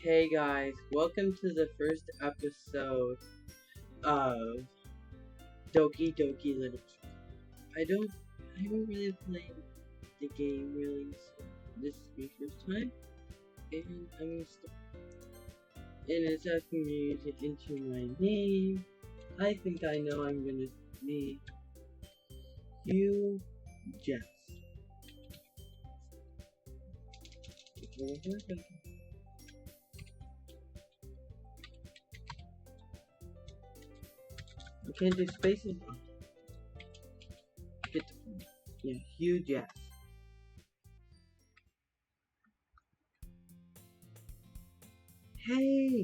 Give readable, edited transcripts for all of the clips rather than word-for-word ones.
Hey guys, welcome to the first episode of Doki-Doki literature. I haven't really played the game really, so this is my first time, and I'm gonna start. And it's asking me to enter my name. I think I know I'm gonna be Hugh Jess. I can't do spaces. Get the point. Yeah, Hugh Jess. Hey!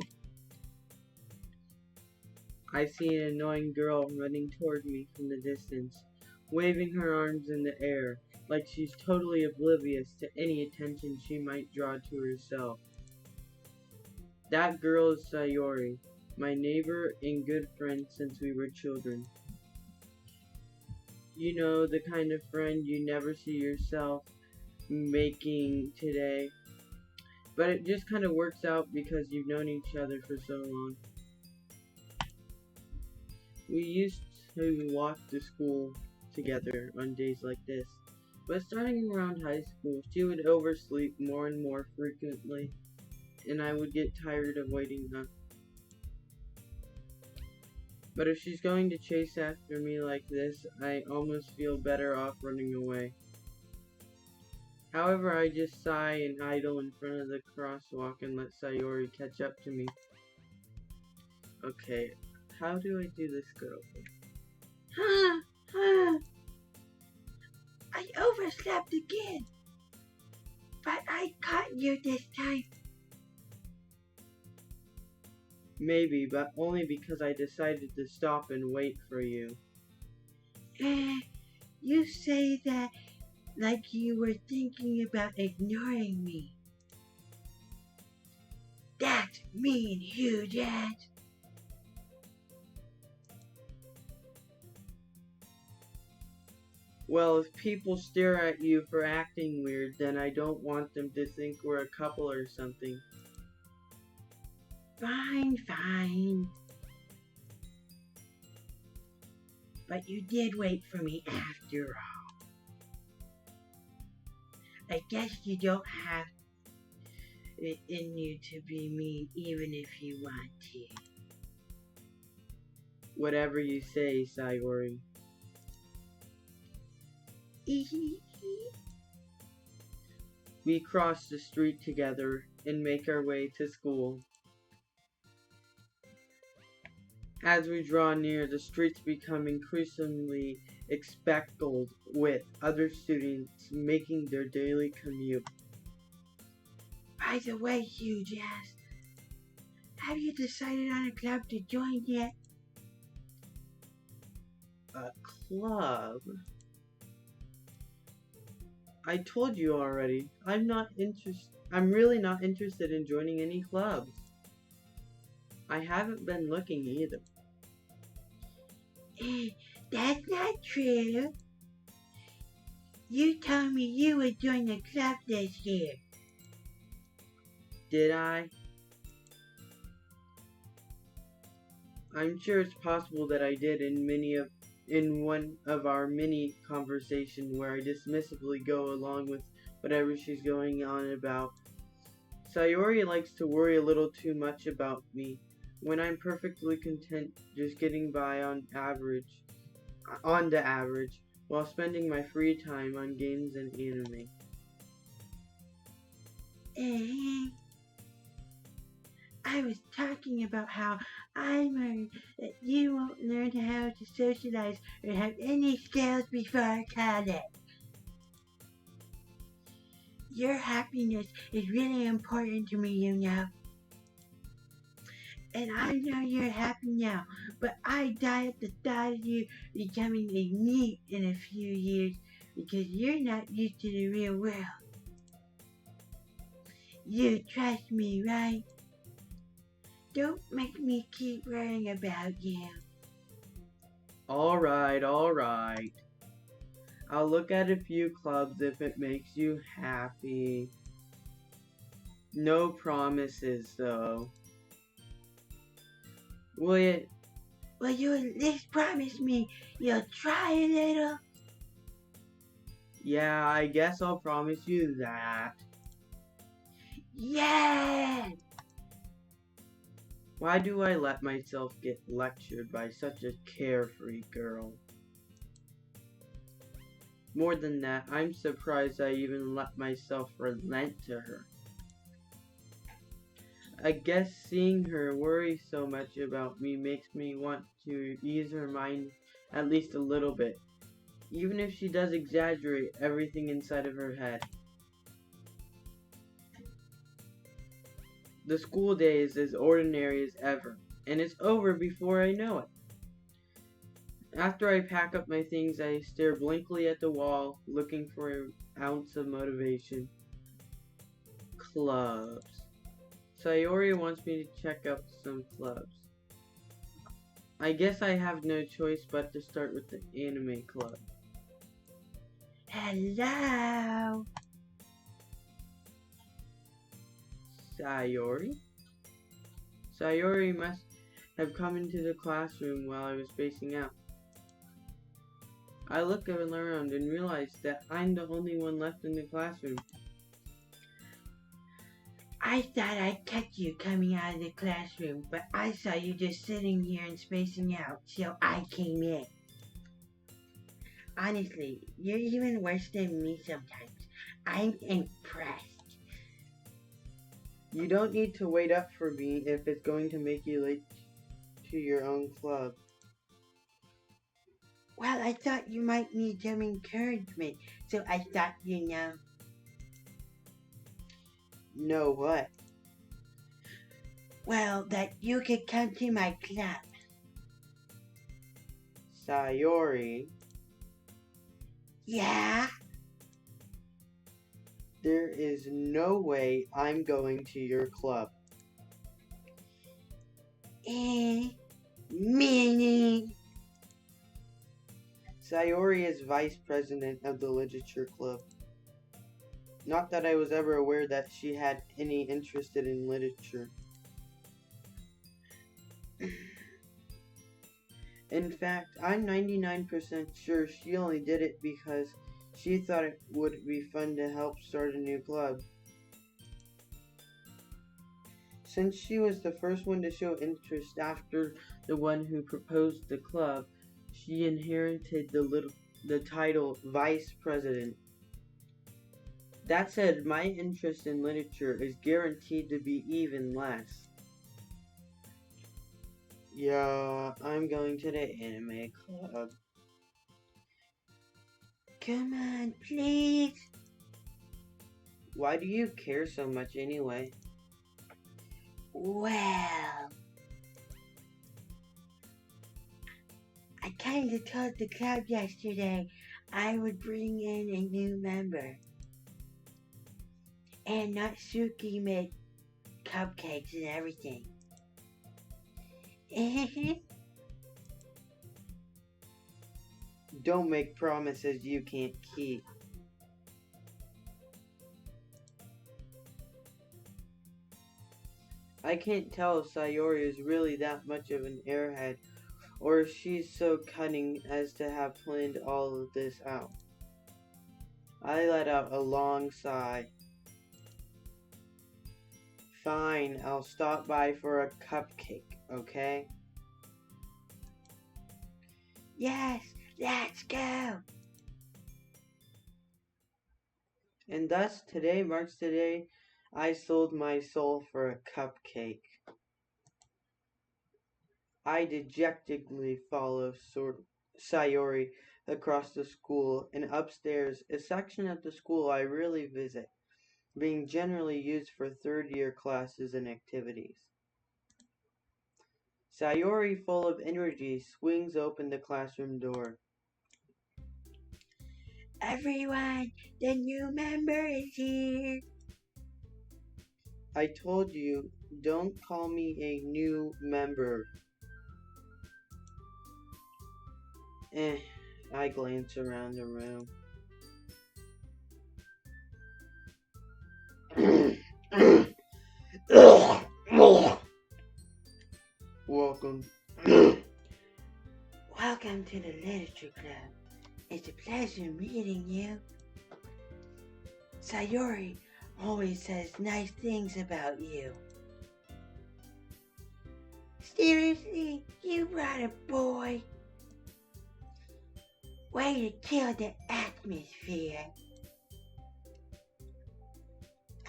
I see an annoying girl running toward me from the distance, waving her arms in the air, like she's totally oblivious to any attention she might draw to herself. That girl is Sayori, my neighbor and good friend since we were children. You know, the kind of friend you never see yourself making today. But it just kind of works out because you've known each other for so long. We used to walk to school together on days like this, but starting around high school, she would oversleep more and more frequently, and I would get tired of waiting up. But if she's going to chase after me like this, I almost feel better off running away. However, I just sigh and idle in front of the crosswalk and let Sayori catch up to me. Okay, how do I do this girl thing? I overslept again, but I caught you this time. Maybe, but only because I decided to stop and wait for you. You say that like you were thinking about ignoring me. That's mean, Hugh Dad. Well, if people stare at you for acting weird, then I don't want them to think we're a couple or something. Fine. But you did wait for me after all. I guess you don't have it in you to be mean even if you want to. Whatever you say, Sayori. We cross the street together and make our way to school. As we draw near, the streets become increasingly speckled with other students making their daily commute. By the way, Hugh Jazz, have you decided on a club to join yet? A club? I told you already. I'm really not interested in joining any clubs. I haven't been looking either. That's not true. You told me you would join the club this year. Did I? I'm sure it's possible that I did in one of our mini conversations where I dismissively go along with whatever she's going on about. Sayori likes to worry a little too much about me when I'm perfectly content just getting by on the average, while spending my free time on games and anime. I was talking about how I learned that you won't learn how to socialize or have any skills before college. Your happiness is really important to me, you know. And I know you're happy now, but I die at the thought of you becoming a NEET in a few years because you're not used to the real world. You trust me, right? Don't make me keep worrying about you. Alright. I'll look at a few clubs if it makes you happy. No promises, though. Will you? Will you at least promise me you'll try a little? Yeah, I guess I'll promise you that. Yeah! Why do I let myself get lectured by such a carefree girl? More than that, I'm surprised I even let myself relent to her. I guess seeing her worry so much about me makes me want to ease her mind at least a little bit, even if she does exaggerate everything inside of her head. The school day is as ordinary as ever, and it's over before I know it. After I pack up my things, I stare blankly at the wall, looking for an ounce of motivation. Clubs. Sayori wants me to check out some clubs. I guess I have no choice but to start with the anime club. Hello? Sayori? Sayori must have come into the classroom while I was spacing out. I look around and realize that I'm the only one left in the classroom. I thought I'd catch you coming out of the classroom, but I saw you just sitting here and spacing out, so I came in. Honestly, you're even worse than me sometimes. I'm impressed. You don't need to wait up for me if it's going to make you late to your own club. Well, I thought you might need some encouragement, so I thought you know. Know what? Well, that you could come to my club. Sayori, Yeah? there is no way I'm going to your club. Meaning? Sayori is vice president of the literature club. Not that I was ever aware that she had any interest in literature. In fact, I'm 99% sure she only did it because she thought it would be fun to help start a new club. Since she was the first one to show interest after the one who proposed the club, she inherited the title vice president. That said, my interest in literature is guaranteed to be even less. Yeah, I'm going to the anime club. Come on, please. Why do you care so much anyway? Well, I kinda told the club yesterday I would bring in a new member. And Natsuki made cupcakes and everything. Don't make promises you can't keep. I can't tell if Sayori is really that much of an airhead, or if she's so cunning as to have planned all of this out. I let out a long sigh. Fine, I'll stop by for a cupcake, okay? Yes, let's go. And thus, today marks the day I sold my soul for a cupcake. I dejectedly follow Sayori across the school and upstairs, a section of the school I rarely visit, being generally used for third-year classes and activities. Sayori, full of energy, swings open the classroom door. Everyone, the new member is here. I told you, don't call me a new member. I glance around the room. Welcome to the Literature Club. It's a pleasure meeting you. Sayori always says nice things about you. Seriously? You brought a boy? Way to kill the atmosphere.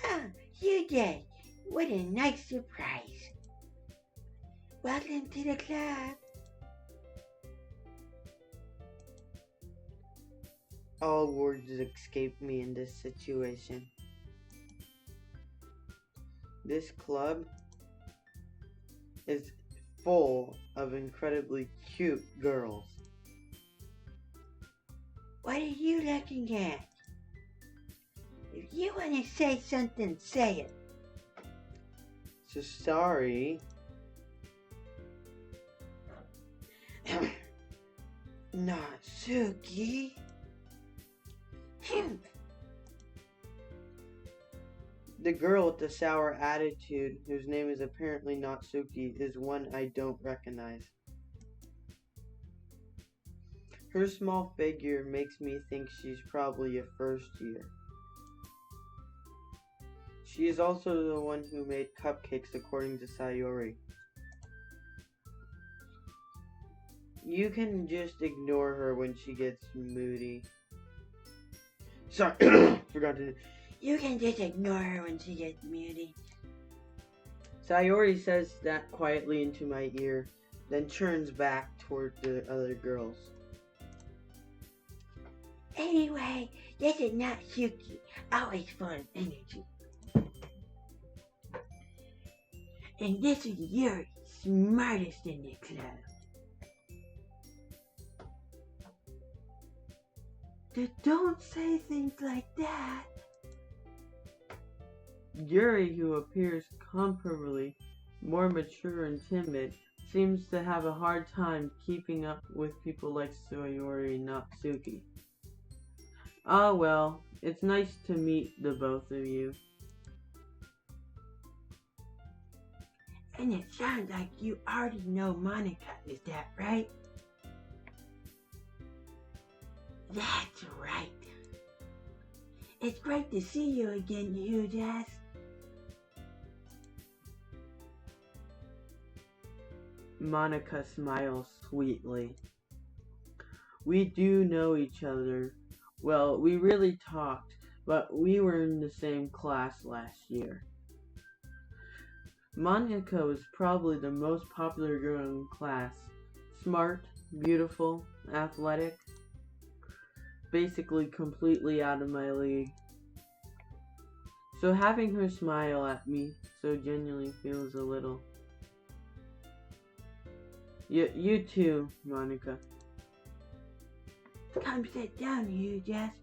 Ah, you did. What a nice surprise. Welcome to the club. All words escape me in this situation. This club is full of incredibly cute girls. What are you looking at? If you want to say something, say it. So sorry. Natsuki. The girl with the sour attitude, whose name is apparently Natsuki, is one I don't recognize. Her small figure makes me think she's probably a first year. She is also the one who made cupcakes according to Sayori. You can just ignore her when she gets moody. Sorry, forgot to... You can just ignore her when she gets moody. Sayori says that quietly into my ear, then turns back toward the other girls. Anyway, this is Natsuki, always full of energy. And this is Yuri, smartest in the club. Don't say things like that. Yuri, who appears comparably more mature and timid, seems to have a hard time keeping up with people like Sayori and Natsuki. Ah well, it's nice to meet the both of you. And it sounds like you already know Monica, is that right? That's right. It's great to see you again, huge ass. Monica smiles sweetly. We do know each other. Well, we really talked, but we were in the same class last year. Monica was probably the most popular girl in class. Smart, beautiful, athletic. Basically completely out of my league. So having her smile at me so genuinely feels a little... You too, Monica. Come sit down, huge ass.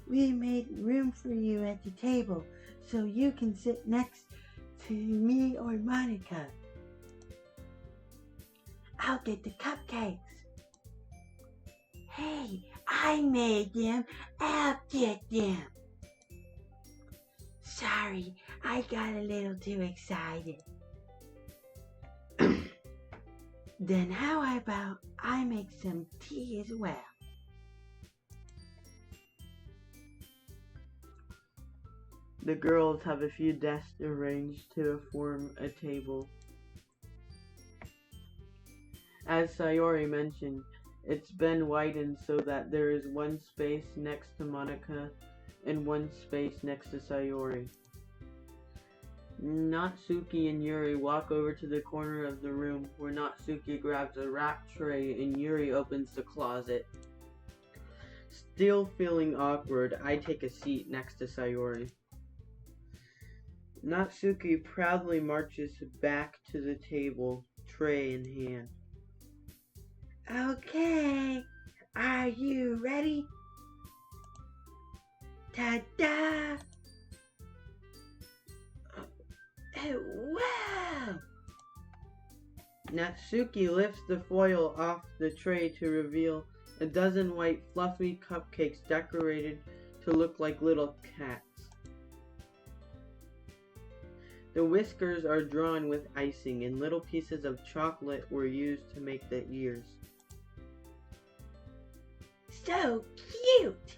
We made room for you at the table, so you can sit next to me or Monica. I'll get the cupcakes. Hey, I made them. I'll get them. Sorry, I got a little too excited. Then how about I make some tea as well? The girls have a few desks arranged to form a table. As Sayori mentioned, it's been widened so that there is one space next to Monica and one space next to Sayori. Natsuki and Yuri walk over to the corner of the room where Natsuki grabs a wrap tray and Yuri opens the closet. Still feeling awkward, I take a seat next to Sayori. Natsuki proudly marches back to the table, tray in hand. Okay, are you ready? Ta-da! Wow! Natsuki lifts the foil off the tray to reveal a dozen white fluffy cupcakes decorated to look like little cats. The whiskers are drawn with icing and little pieces of chocolate were used to make the ears. so cute.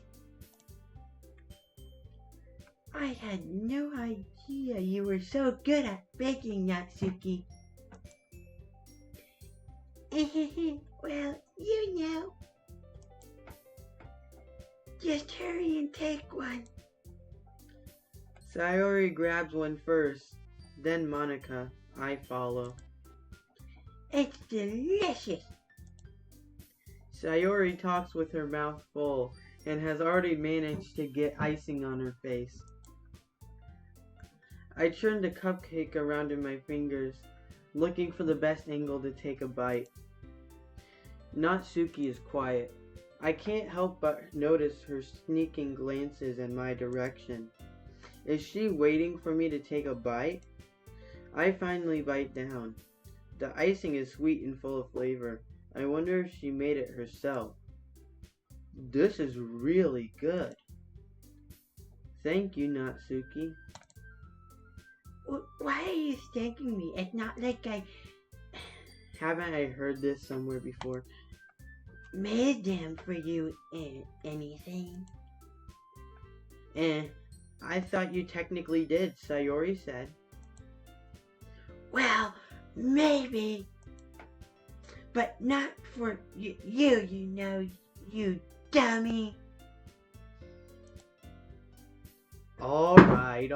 I had no idea you were so good at baking, Natsuki. Well, you know. Just hurry and take one. Sayori grabs one first, then Monica. I follow. It's delicious. Sayori talks with her mouth full and has already managed to get icing on her face. I turn the cupcake around in my fingers, looking for the best angle to take a bite. Natsuki is quiet. I can't help but notice her sneaking glances in my direction. Is she waiting for me to take a bite? I finally bite down. The icing is sweet and full of flavor. I wonder if she made it herself. This is really good. Thank you, Natsuki. Why are you thanking me? It's not like I Haven't I heard this somewhere before? made them for you anything. I thought you technically did, Sayori said. Well, maybe. But not for you know, you dummy. Alright.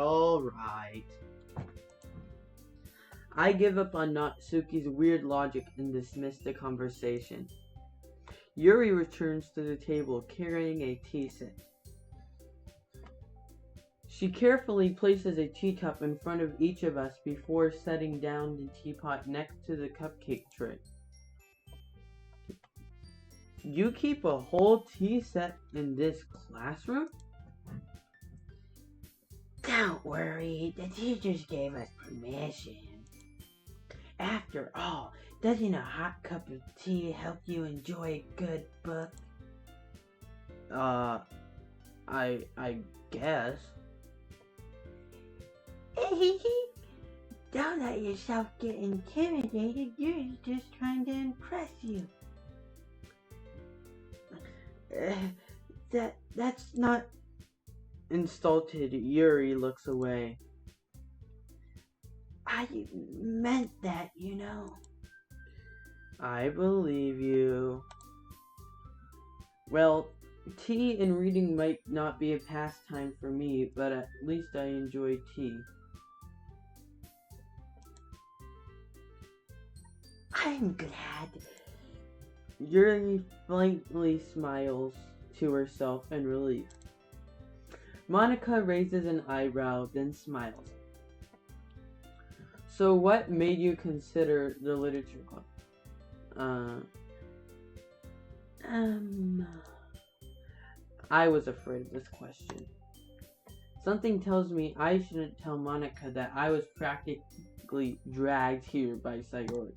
I give up on Natsuki's weird logic and dismiss the conversation. Yuri returns to the table carrying a tea set. She carefully places a teacup in front of each of us before setting down the teapot next to the cupcake tray. You keep a whole tea set in this classroom? Don't worry, the teachers gave us permission. After all, doesn't a hot cup of tea help you enjoy a good book? I guess. Don't let yourself get intimidated. Yuri's just trying to impress you. That's not... Insulted, Yuri looks away. I meant that, you know. I believe you. Well, tea and reading might not be a pastime for me, but at least I enjoy tea. I'm glad. Yuri blankly smiles to herself in relief. Monica raises an eyebrow, then smiles. So what made you consider the literature club? I was afraid of this question. Something tells me I shouldn't tell Monica that I was practically dragged here by Sayori.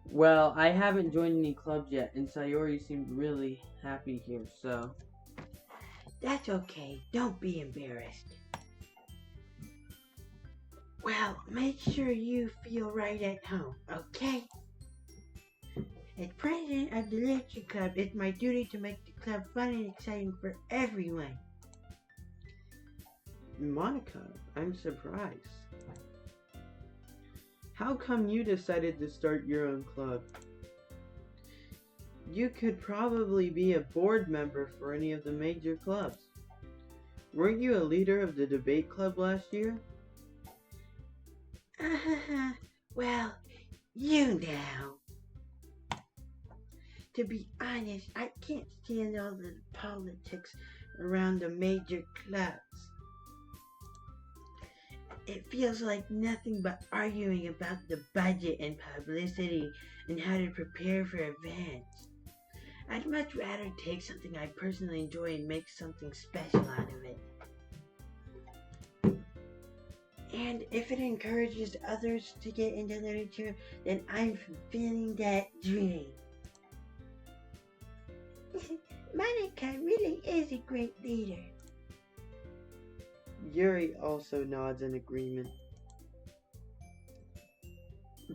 Well, I haven't joined any clubs yet, and Sayori seemed really happy here, so... That's okay. Don't be embarrassed. Well, make sure you feel right at home, okay? As president of the Literature Club, it's my duty to make the club fun and exciting for everyone. Monica, I'm surprised. How come you decided to start your own club? You could probably be a board member for any of the major clubs. Weren't you a leader of the debate club last year? Well, you know. To be honest, I can't stand all the politics around the major clubs. It feels like nothing but arguing about the budget and publicity and how to prepare for events. I'd much rather take something I personally enjoy and make something special out of it. And if it encourages others to get into literature, then I'm fulfilling that dream. Monica really is a great leader. Yuri also nods in agreement.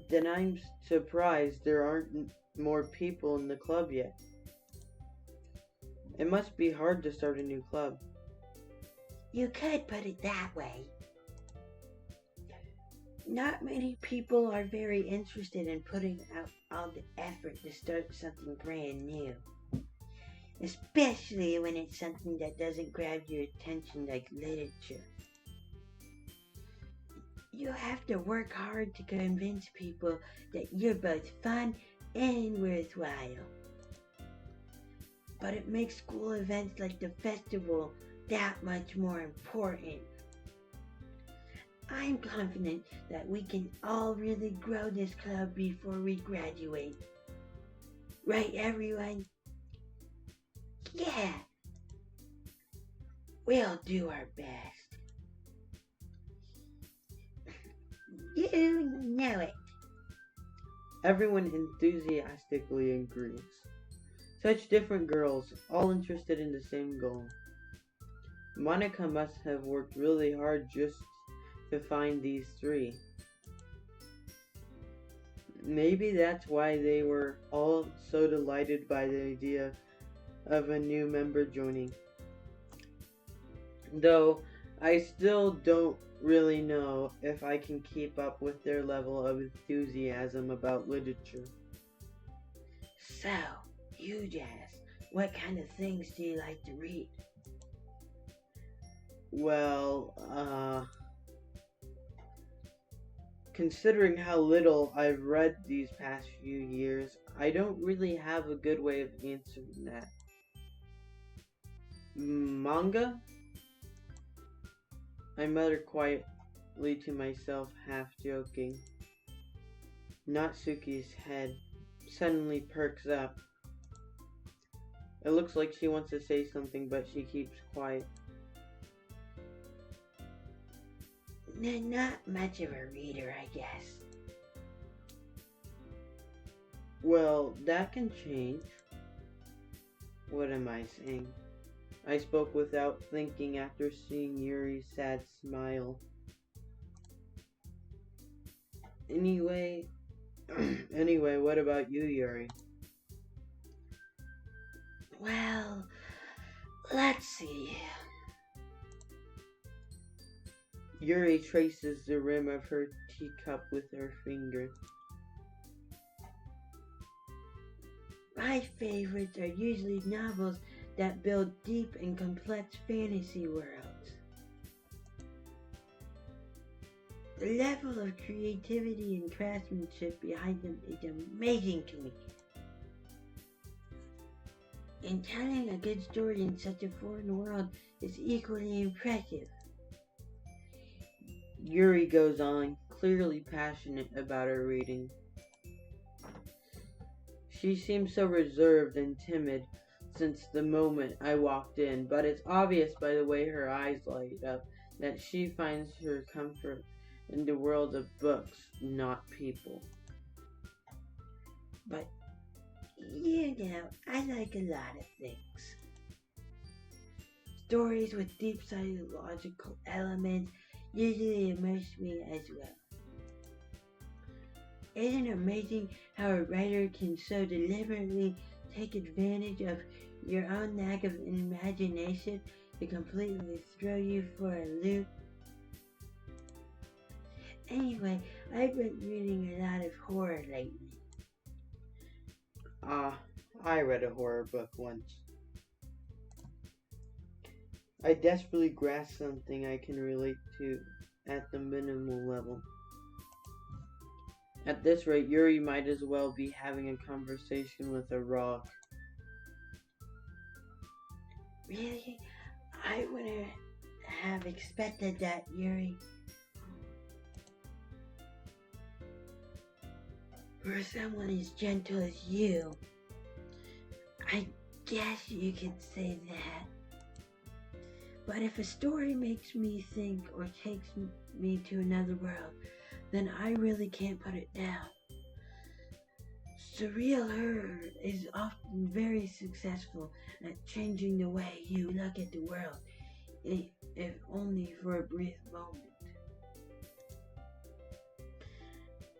Then I'm surprised there aren't more people in the club yet. It must be hard to start a new club. You could put it that way. Not many people are very interested in putting out all the effort to start something brand new. Especially when it's something that doesn't grab your attention like literature. You have to work hard to convince people that you're both fun and worthwhile. But it makes school events like the festival that much more important. I'm confident that we can all really grow this club before we graduate. Right, everyone? Yeah, we'll do our best. You know it. Everyone enthusiastically agrees. Such different girls, all interested in the same goal. Monica must have worked really hard just to find these three. Maybe that's why they were all so delighted by the idea of a new member joining. Though I still don't really know if I can keep up with their level of enthusiasm about literature. So, you Jazz, what kind of things do you like to read? Well, considering how little I've read these past few years, I don't really have a good way of answering that. Manga? I muttered quietly to myself, half joking. Natsuki's head suddenly perks up. It looks like she wants to say something, but she keeps quiet. Not much of a reader, I guess. Well, that can change. What am I saying? I spoke without thinking after seeing Yuri's sad smile. Anyway, what about you, Yuri? Well, let's see. Yuri traces the rim of her teacup with her finger. My favorites are usually novels that build deep and complex fantasy worlds. The level of creativity and craftsmanship behind them is amazing to me. And telling a good story in such a foreign world is equally impressive. Yuri goes on, clearly passionate about her reading. She seems so reserved and timid since the moment I walked in, but it's obvious by the way her eyes light up that she finds her comfort in the world of books, not people. But, you know, I like a lot of things. Stories with deep psychological elements usually immerse me as well. Isn't it amazing how a writer can so deliberately take advantage of your own lack of imagination to completely throw you for a loop? Anyway, I've been reading a lot of horror lately. I read a horror book once. I desperately grasp something I can relate to at the minimal level. At this rate, Yuri might as well be having a conversation with a rock. Really? I wouldn't have expected that, Yuri. For someone as gentle as you, I guess you could say that. But if a story makes me think or takes me to another world, then I really can't put it down. Surreal horror is often very successful at changing the way you look at the world, if only for a brief moment.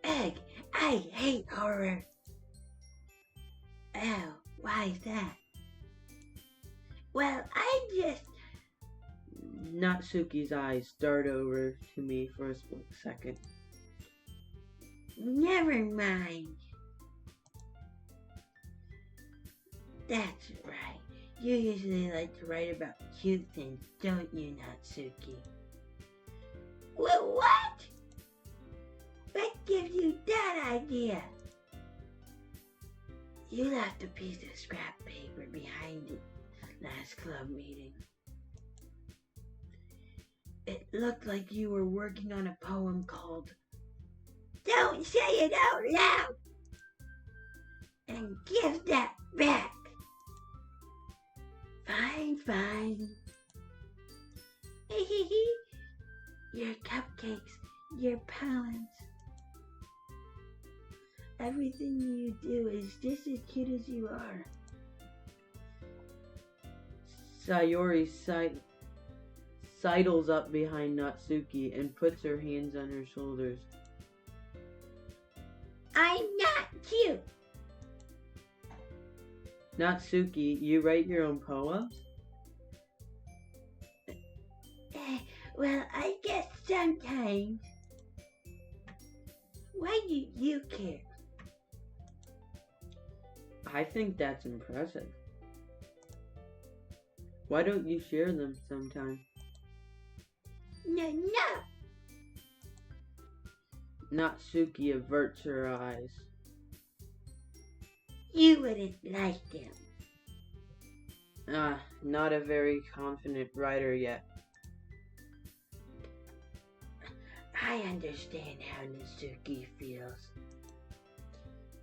Egg, I hate horror. Oh, why is that? Well, I just... Natsuki's eyes dart over to me for a split second. Never mind. That's right. You usually like to write about cute things, don't you, Natsuki? Well, what? What gives you that idea? You left a piece of scrap paper behind the last club meeting. It looked like you were working on a poem called Don't Say It Out Loud! And give that back! Fine. Your cupcakes, your poems. Everything you do is just as cute as you are. Sayori sidles up behind Natsuki and puts her hands on her shoulders. I'm not cute. Natsuki, you write your own poems? Well, I guess sometimes. Why do you care? I think that's impressive. Why don't you share them sometime? No. Natsuki averts her eyes. You wouldn't like them. Not a very confident writer yet. I understand how Natsuki feels.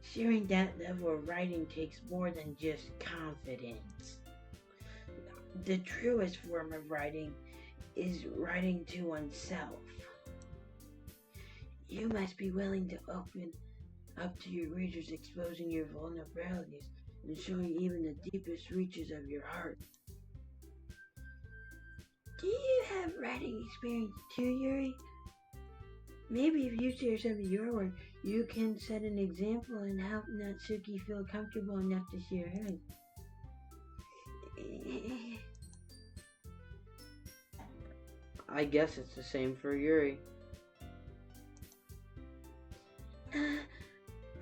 Sharing that level of writing takes more than just confidence. The truest form of writing is writing to oneself. You must be willing to open up to your readers, exposing your vulnerabilities and showing even the deepest reaches of your heart. Do you have writing experience too, Yuri? Maybe if you share some of your work, you can set an example and help Natsuki feel comfortable enough to share hers. I guess it's the same for Yuri.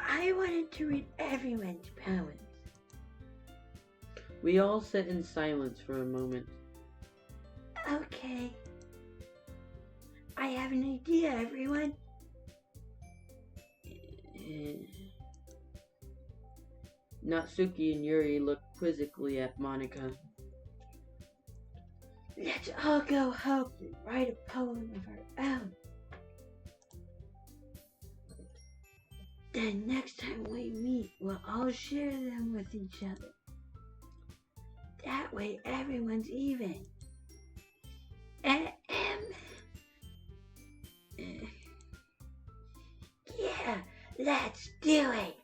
I wanted to read everyone's poems. We all sit in silence for a moment. Okay. I have an idea, everyone. Natsuki and Yuri look quizzically at Monica. Let's all go home and write a poem of our own. Then next time we meet, we'll all share them with each other. That way everyone's even. Yeah, let's do it.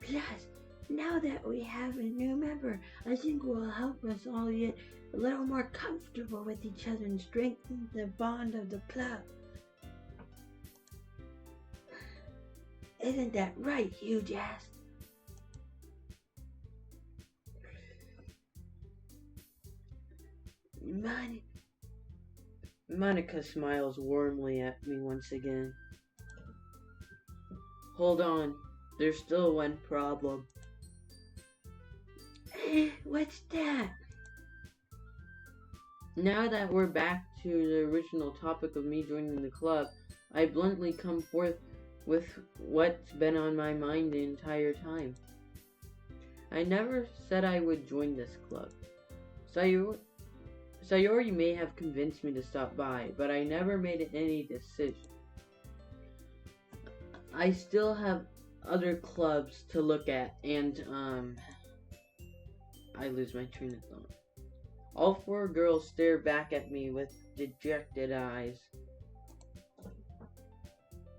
Plus, now that we have a new member, I think will help us all get a little more comfortable with each other and strengthen the bond of the club. Isn't that right, Hugh Jazz? Monica smiles warmly at me once again. Hold on, there's still one problem. What's that? Now that we're back to the original topic of me joining the club, I bluntly come forth with what's been on my mind the entire time. I never said I would join this club. Sayori may have convinced me to stop by, but I never made any decision. I still have other clubs to look at, and I lose my train of thought. All four girls stare back at me with dejected eyes.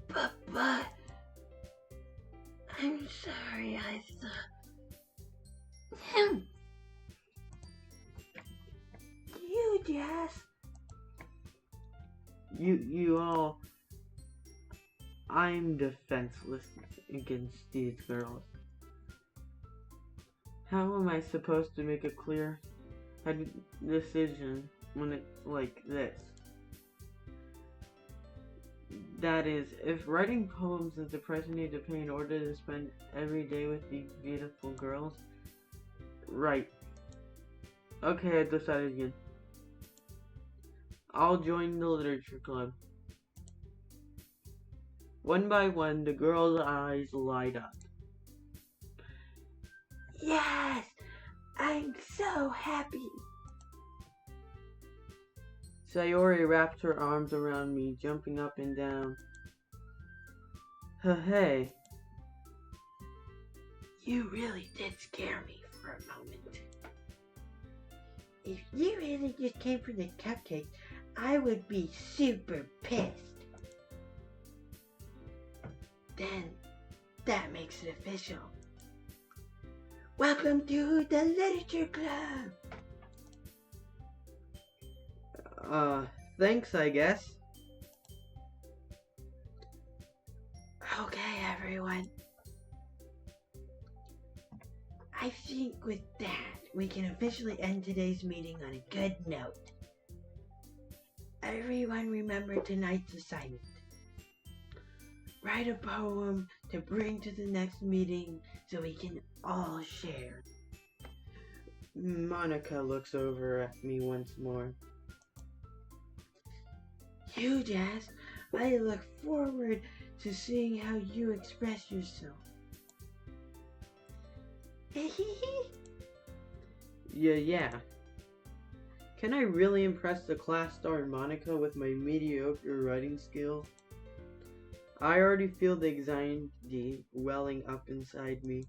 But, I'm sorry, I thought... You, Jazz. You all... I'm defenseless against these girls. How am I supposed to make a clear decision when it's like this? That is, if writing poems is the price I need to pay in order to spend every day with these beautiful girls, right. Okay, I decided again. I'll join the literature club. One by one, the girl's eyes light up. Yes! I'm so happy! Sayori wrapped her arms around me, jumping up and down. Hey. You really did scare me for a moment. If you really just came for the cupcakes, I would be super pissed. Then, that makes it official. Welcome to the Literature Club! Thanks, I guess. Okay, everyone. I think with that, we can officially end today's meeting on a good note. Everyone remember tonight's assignment. Write a poem to bring to the next meeting so we can all share. Monica looks over at me once more. You, Jazz, I look forward to seeing how you express yourself. Yeah. Can I really impress the class star Monica with my mediocre writing skills? I already feel the anxiety welling up inside me.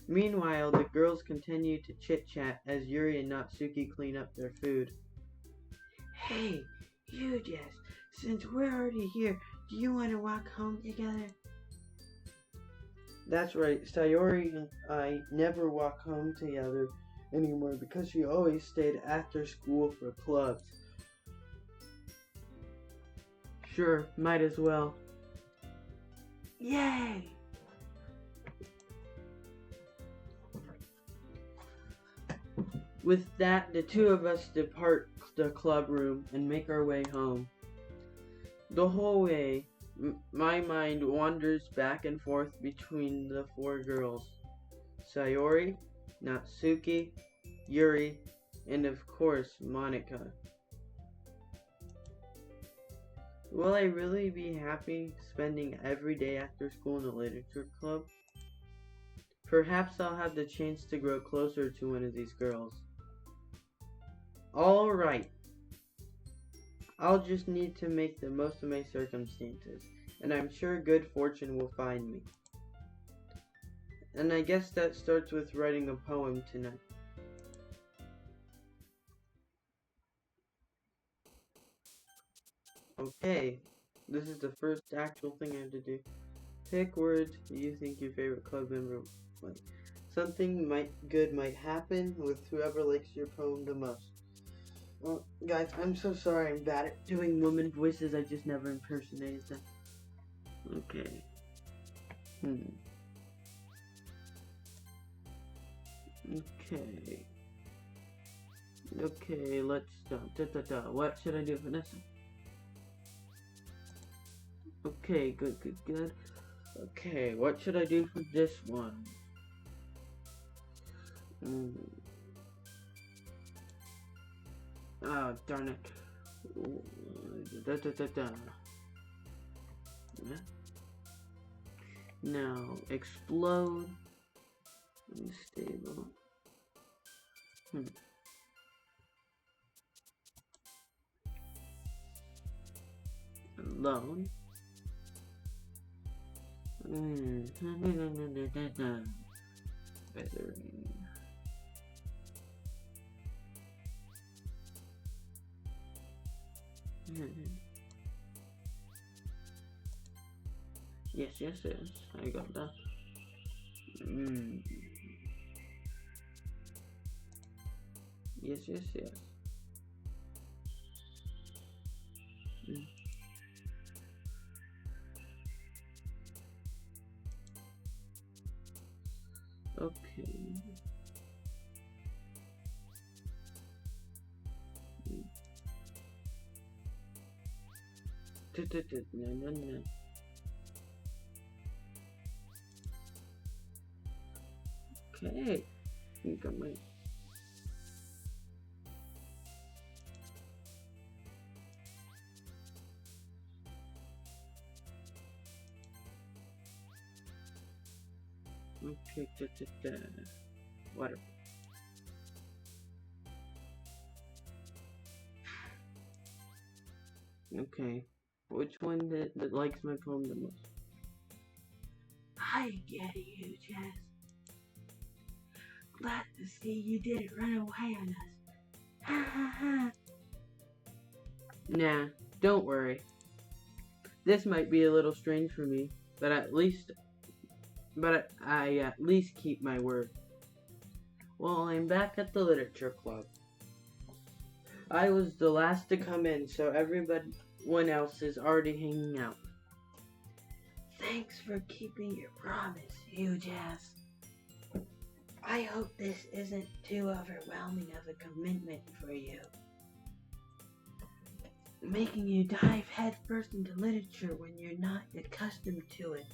Meanwhile, the girls continue to chit-chat as Yuri and Natsuki clean up their food. Hey, you, Jess, since we're already here, do you want to walk home together? That's right, Sayori and I never walk home together anymore because she always stayed after school for clubs. Sure, might as well. Yay! With that, the two of us depart the club room and make our way home. The whole way, my mind wanders back and forth between the four girls. Sayori, Natsuki, Yuri, and of course, Monica. Will I really be happy spending every day after school in the literature club? Perhaps I'll have the chance to grow closer to one of these girls. Alright. I'll just need to make the most of my circumstances, and I'm sure good fortune will find me. And I guess that starts with writing a poem tonight. Okay, this is the first actual thing I have to do. Pick words you think your favorite club member like. Something good might happen with whoever likes your poem the most. Well, guys, I'm so sorry I'm bad at doing woman voices. I just never impersonated them. Okay. Okay, let's start. What should I do, Vanessa? Okay, good. Okay, what should I do for this one? Oh, darn it. Now, explode. Unstable. Alone. Feathering. Yes, I got that. Yes. Okay. No. Okay. I think I might. Okay. Whatever. Okay. Which one that likes my poem the most? I get you, Jess. Glad to see you didn't run away on us. Ha ha ha. Nah, don't worry. This might be a little strange for me, but I at least keep my word. Well, I'm back at the literature club. I was the last to come in, so everyone else is already hanging out. Thanks for keeping your promise, you Jess. I hope this isn't too overwhelming of a commitment for you. Making you dive headfirst into literature when you're not accustomed to it.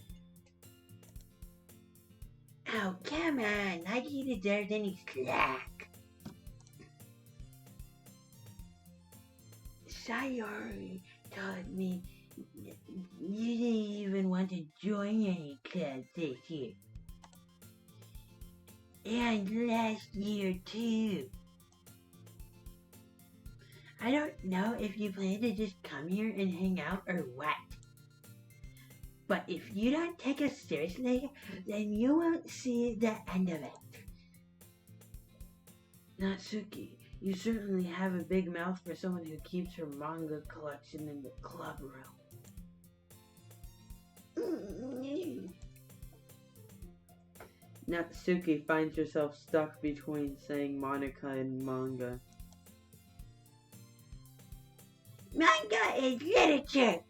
Oh, come on, like you deserved any slack. Sayori told me you didn't even want to join any clubs this year. And last year, too. I don't know if you plan to just come here and hang out or what. But if you don't take us seriously, then you won't see the end of it. Natsuki, you certainly have a big mouth for someone who keeps her manga collection in the club room. Natsuki finds herself stuck between saying Monica and manga. Manga is literature!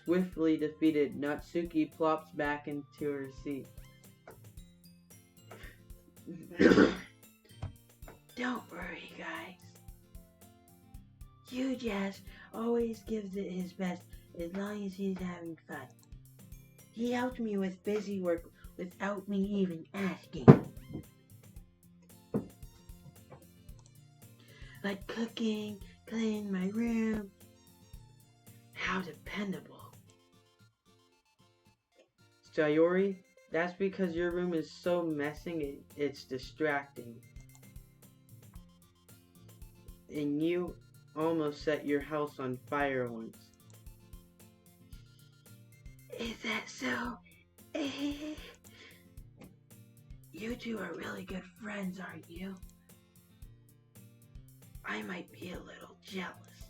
Swiftly defeated, Natsuki plops back into her seat. Don't worry, guys. You Jazz always gives it his best as long as he's having fun. He helped me with busy work without me even asking. Like cooking, cleaning my room. How dependable. Sayori, that's because your room is so messy it's distracting. And you almost set your house on fire once. Is that so? You two are really good friends, aren't you? I might be a little jealous.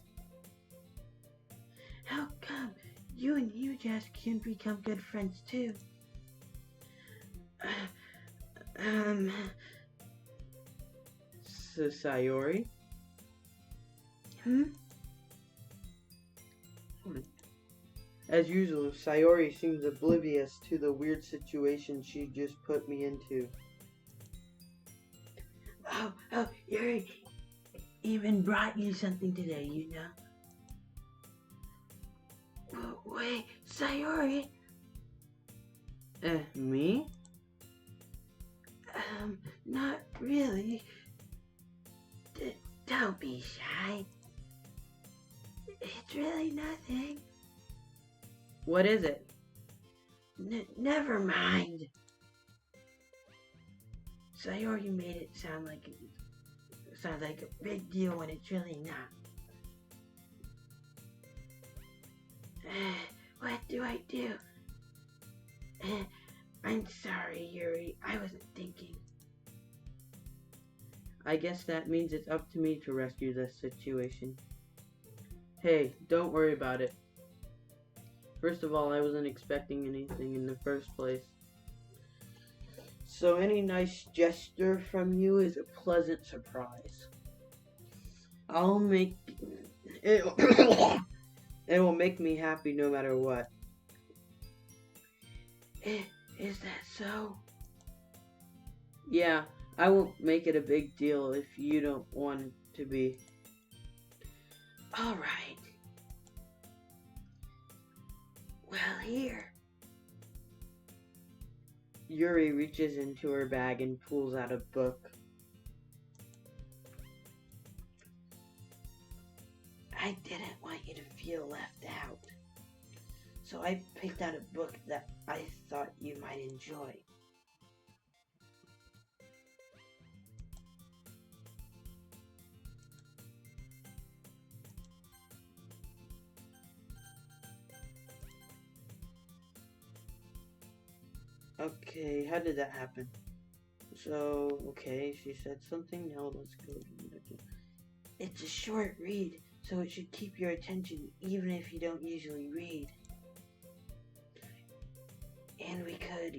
How come you and you just can't become good friends too? Sayori? As usual, Sayori seems oblivious to the weird situation she just put me into. Oh, Yuri even brought you something today, you know? Wait, Sayori? Me? Not really. Don't be shy. It's really nothing. What is it? Never mind. Sayori made it sound like a big deal when it's really not. What do I do? I'm sorry, Yuri. I wasn't thinking. I guess that means it's up to me to rescue this situation. Hey, don't worry about it. First of all, I wasn't expecting anything in the first place. So any nice gesture from you is a pleasant surprise. I'll make it. It will make me happy no matter what. Is that so? Yeah, I won't make it a big deal if you don't want it to be. All right. Well, here. Yuri reaches into her bag and pulls out a book. I didn't want you to feel left out. So I picked out a book that I thought you might enjoy. Okay, how did that happen? So, okay, she said something, now let's go. It's a short read, so it should keep your attention even if you don't usually read. And we could,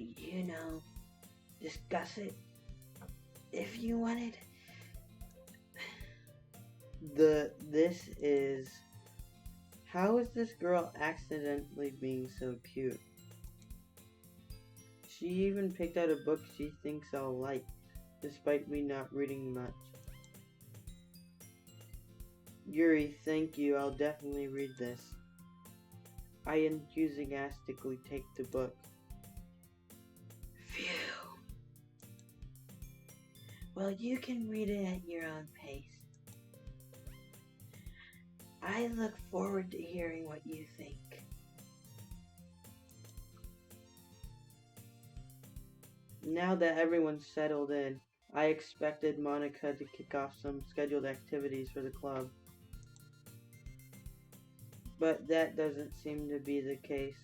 discuss it if you wanted. This is... How is this girl accidentally being so cute? She even picked out a book she thinks I'll like, despite me not reading much. Yuri, thank you, I'll definitely read this. I enthusiastically take the book. Phew. Well, you can read it at your own pace. I look forward to hearing what you think. Now that everyone's settled in, I expected Monica to kick off some scheduled activities for the club. But that doesn't seem to be the case.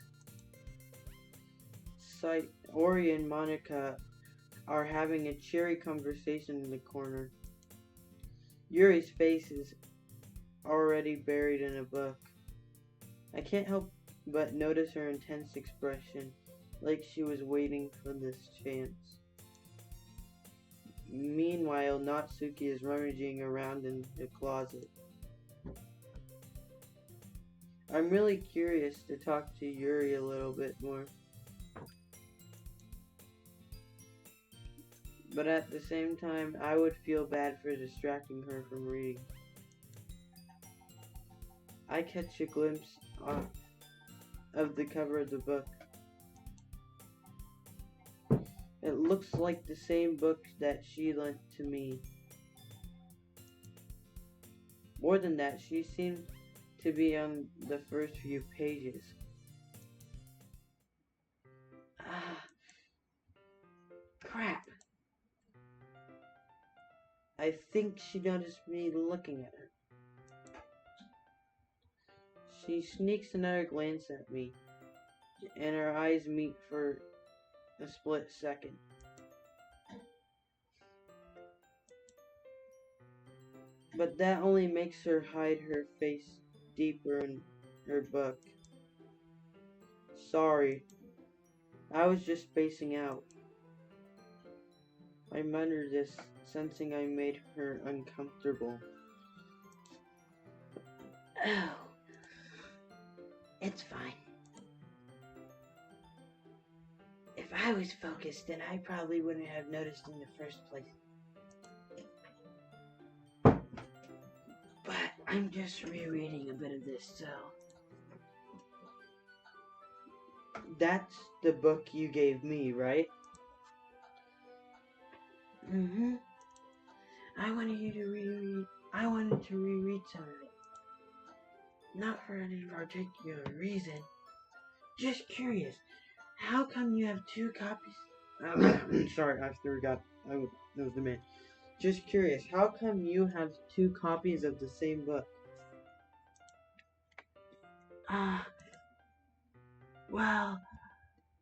Ori and Monica are having a cheery conversation in the corner. Yuri's face is already buried in a book. I can't help but notice her intense expression, like she was waiting for this chance. Meanwhile, Natsuki is rummaging around in the closet. I'm really curious to talk to Yuri a little bit more. But at the same time, I would feel bad for distracting her from reading. I catch a glimpse of the cover of the book. It looks like the same book that she lent to me. More than that, she seemed to be on the first few pages. Crap. I think she noticed me looking at her. She sneaks another glance at me, and our eyes meet for a split second. But that only makes her hide her face deeper in her book. Sorry, I was just spacing out. I muttered this, sensing I made her uncomfortable. Oh. It's fine. If I was focused, then I probably wouldn't have noticed in the first place. But I'm just rereading a bit of this, so... That's the book you gave me, right? Mm-hmm. I wanted to reread some of it. Not for any particular reason. Just curious. How come you have two copies? Sorry, I forgot. That was the man. Just curious, how come you have two copies of the same book? Well,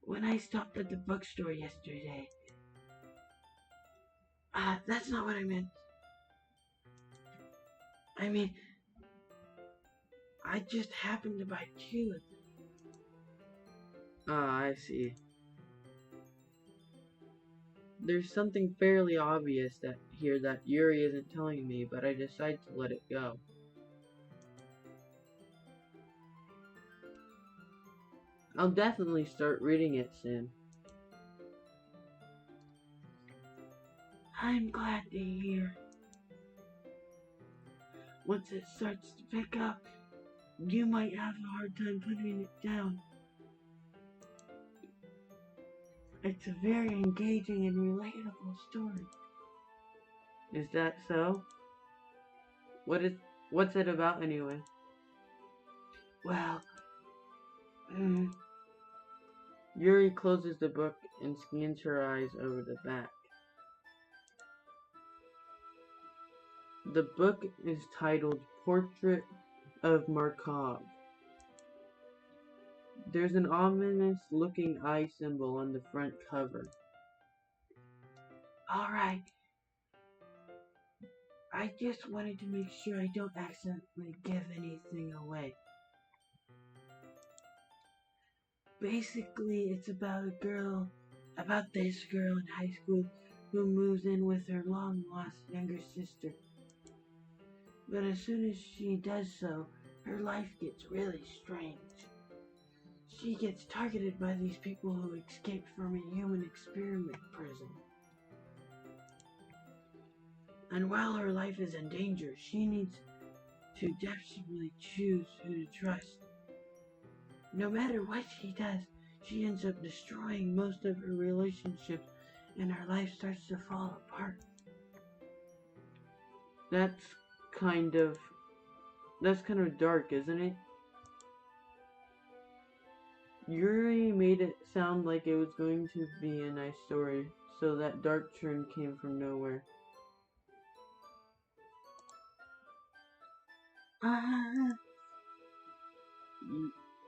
when I stopped at the bookstore yesterday. That's not what I meant. I mean, I just happened to buy two of them. Ah, I see. There's something fairly obvious that Yuri isn't telling me, but I decide to let it go. I'll definitely start reading it soon. I'm glad to hear. Once it starts to pick up, you might have a hard time putting it down. It's a very engaging and relatable story. Is that so? What's it about anyway? Well, Yuri closes the book and scans her eyes over the back. The book is titled Portrait of Markov. There's an ominous looking eye symbol on the front cover. Alright, I just wanted to make sure I don't accidentally give anything away. Basically, it's about this girl in high school who moves in with her long lost younger sister. But as soon as she does so, her life gets really strange. She gets targeted by these people who escaped from a human experiment prison. And while her life is in danger, she needs to desperately choose who to trust. No matter what she does, she ends up destroying most of her relationships and her life starts to fall apart. That's kind of dark, isn't it? Yuri made it sound like it was going to be a nice story, so that dark turn came from nowhere.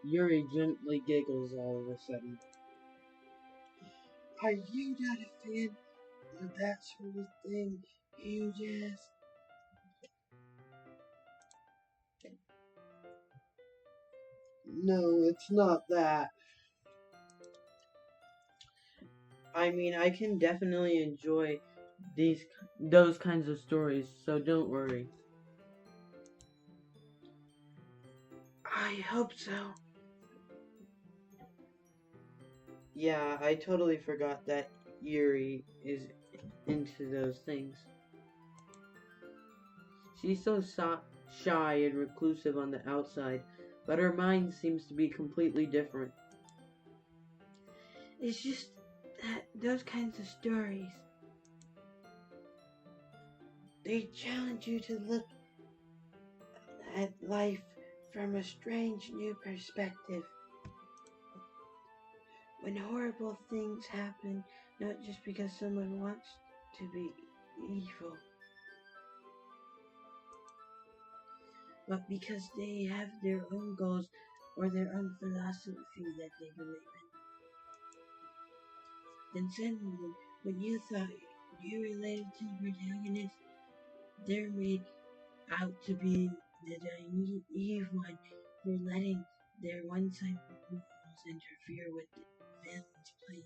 Yuri gently giggles all of a sudden. Are you not a fan of that sort of thing, you just... No, it's not that. I mean, I can definitely enjoy those kinds of stories, so don't worry. I hope so. Yeah, I totally forgot that Yuri is into those things. She's so shy and reclusive on the outside, but her mind seems to be completely different. It's just that those kinds of stories, they challenge you to look at life from a strange new perspective. When horrible things happen, not just because someone wants to be evil, but because they have their own goals or their own philosophy that they believe in. Then suddenly, when you thought you related to the protagonist, they're made out to be the naive one for letting their one-sided morals interfere with the villain's plan.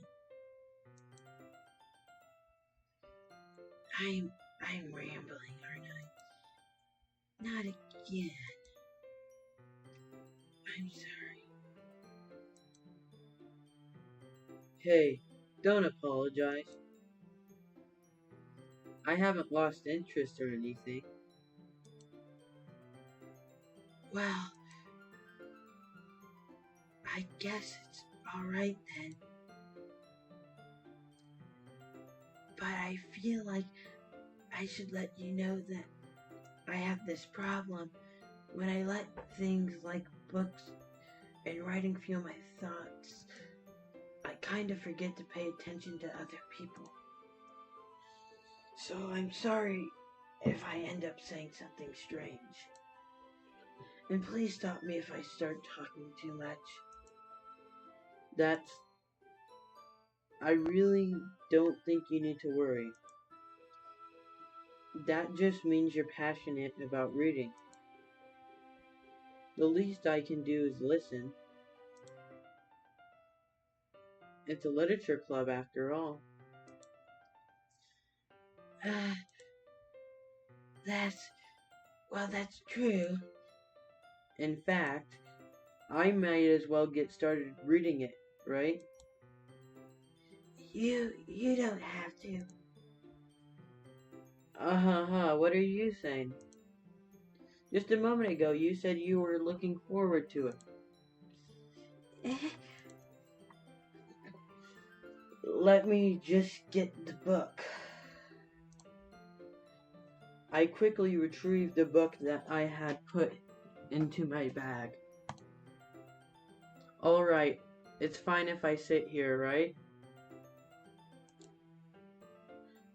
I'm rambling, aren't I? Not again. I'm sorry. Hey, don't apologize. I haven't lost interest or anything. Well, I guess it's alright then. But I feel like I should let you know that I have this problem. When I let things like books and writing fuel my thoughts, I kind of forget to pay attention to other people. So I'm sorry if I end up saying something strange. And please stop me if I start talking too much. I really don't think you need to worry. That just means you're passionate about reading. The least I can do is listen. It's a literature club after all. That's true. In fact, I might as well get started reading it, right? You don't have to. What are you saying? Just a moment ago, you said you were looking forward to it. Eh, Let me just get the book. I quickly retrieved the book that I had put into my bag. Alright, it's fine if I sit here, right?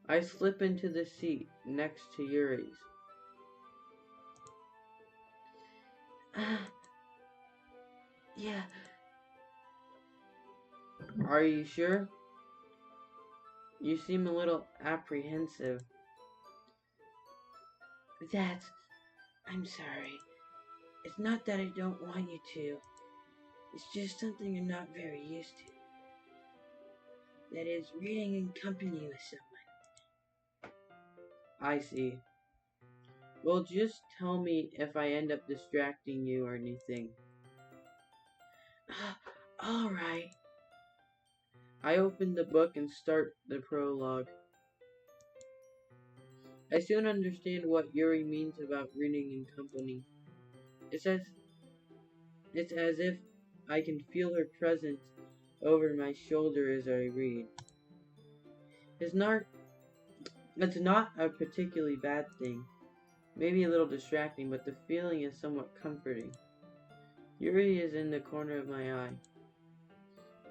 I slip into the seat next to Yuri's. yeah, Are you sure? You seem a little apprehensive. I'm sorry. It's not that I don't want you to. It's just something I'm not very used to. That is, reading in company with someone. I see. Well, just tell me if I end up distracting you or anything. Alright. I open the book and start the prologue. I soon understand what Yuri means about reading in company. It's as, it's as if I can feel her presence over my shoulder as I read. It's not, it's not a particularly bad thing. Maybe a little distracting, but the feeling is somewhat comforting. Yuri is in the corner of my eye.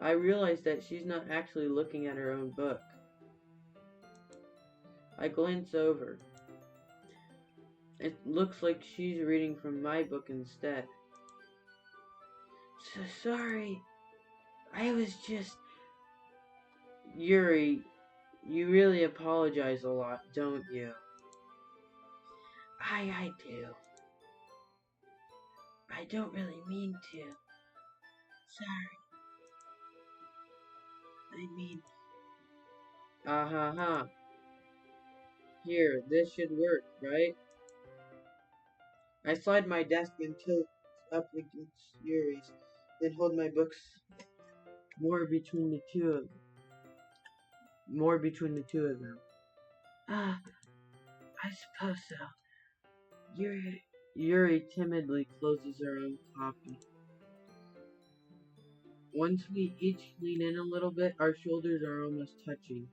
I realize that she's not actually looking at her own book. I glance over. It looks like she's reading from my book instead. So sorry. I was just... Yuri, you really apologize a lot, don't you? I do. I don't really mean to. Sorry. I mean... Here, this should work, right? I slide my desk and tilt up against Yuri's, then hold my books more between the two of them. I suppose so. Yuri timidly closes her own copy. Once we each lean in a little bit, our shoulders are almost touching.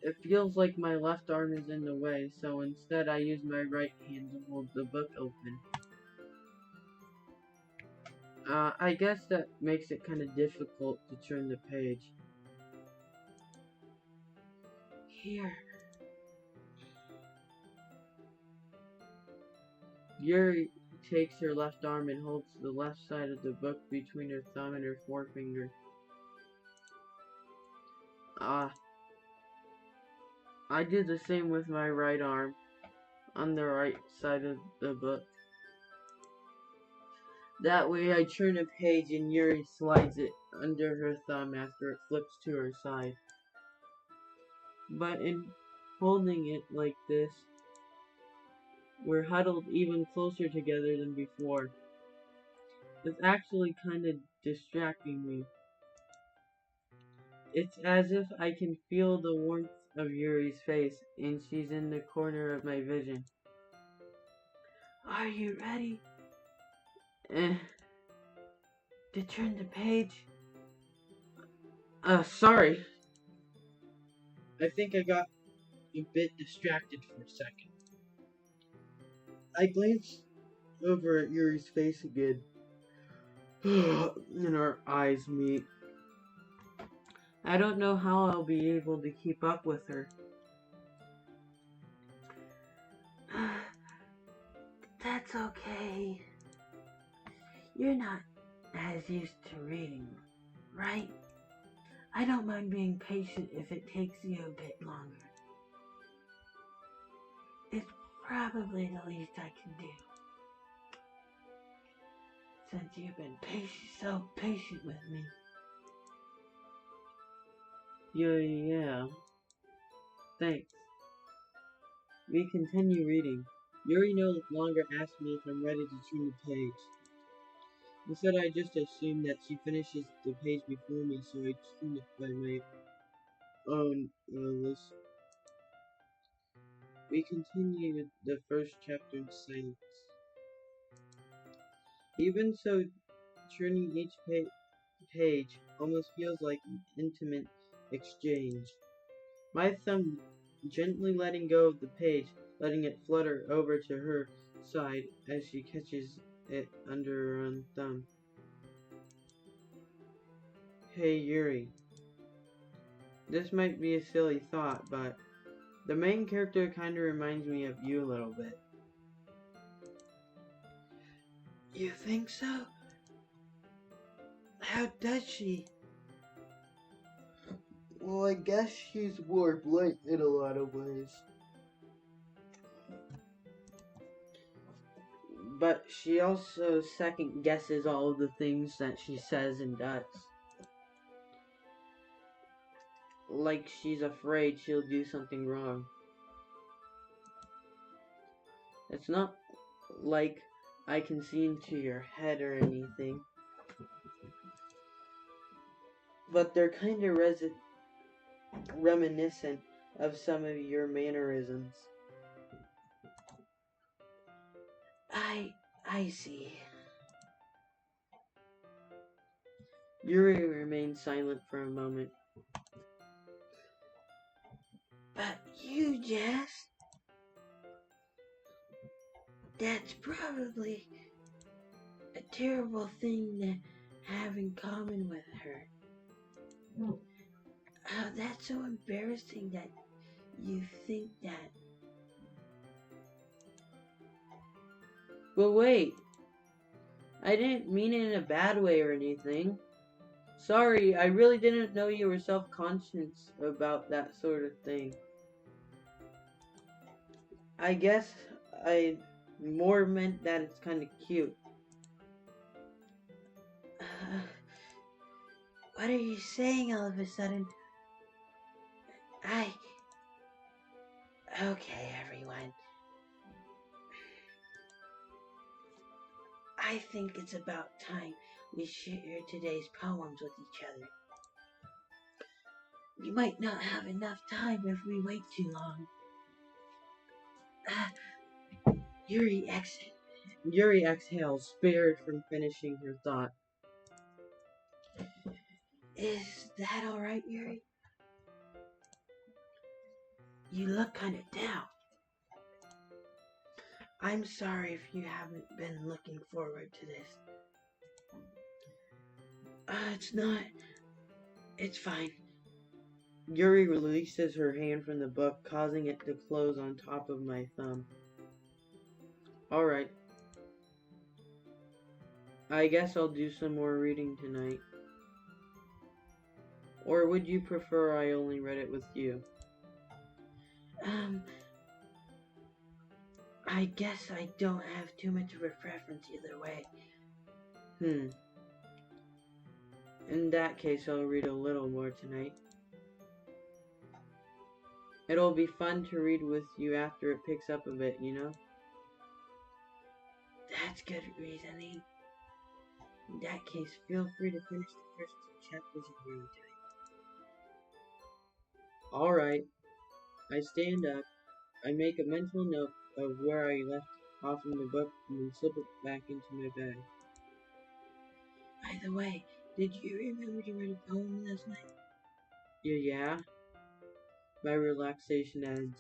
It feels like my left arm is in the way, so instead I use my right hand to hold the book open. I guess that makes it kind of difficult to turn the page. Here. Yuri takes her left arm and holds the left side of the book between her thumb and her forefinger. I do the same with my right arm on the right side of the book. That way I turn a page and Yuri slides it under her thumb after it flips to her side. But in holding it like this, we're huddled even closer together than before. It's actually kind of distracting me. It's as if I can feel the warmth of Yuri's face, and she's in the corner of my vision. Are you ready Eh, to turn the page? Sorry. I think I got a bit distracted for a second. I glanced over at Yuri's face again, and our eyes meet. I don't know how I'll be able to keep up with her. That's okay. You're not as used to reading, right? I don't mind being patient if it takes you a bit longer. It's probably the least I can do. Since you've been so patient with me. Yeah. Thanks. We continue reading. Yuri no longer asks me if I'm ready to turn the page. Instead, I just assume that she finishes the page before me, so I turn it by my own list. We continue the first chapter in silence. Even so, turning each page almost feels like an intimate exchange. My thumb gently letting go of the page, letting it flutter over to her side as she catches it under her own thumb. Hey Yuri, this might be a silly thought, but the main character kinda reminds me of you a little bit. You think so? How does she? Well, I guess she's more blunt in a lot of ways. But she also second guesses all of the things that she says and does. Like she's afraid she'll do something wrong. It's not like I can see into your head or anything. But they're kind of reminiscent of some of your mannerisms. I see. Yuri remained silent for a moment. But you, Jess, that's probably a terrible thing to have in common with her. Oh, that's so embarrassing that you think that. But wait, I didn't mean it in a bad way or anything. Sorry, I really didn't know you were self-conscious about that sort of thing. I guess I more meant that it's kind of cute. What are you saying all of a sudden? Okay, everyone. I think it's about time we share today's poems with each other. We might not have enough time if we wait too long. Yuri exhales, spared from finishing her thought. Is that alright, Yuri? You look kind of down. I'm sorry if you haven't been looking forward to this. It's not. It's fine. Yuri releases her hand from the book, causing it to close on top of my thumb. Alright. I guess I'll do some more reading tonight. Or would you prefer I only read it with you? I guess I don't have too much of a preference either way. In that case, I'll read a little more tonight. It'll be fun to read with you after it picks up a bit, you know? That's good reasoning. In that case, feel free to finish the first 2 chapters of your own time. Alright. I stand up. I make a mental note of where I left off in the book and then slip it back into my bag. By the way, did you remember to write a poem last night? Yeah? My relaxation ends.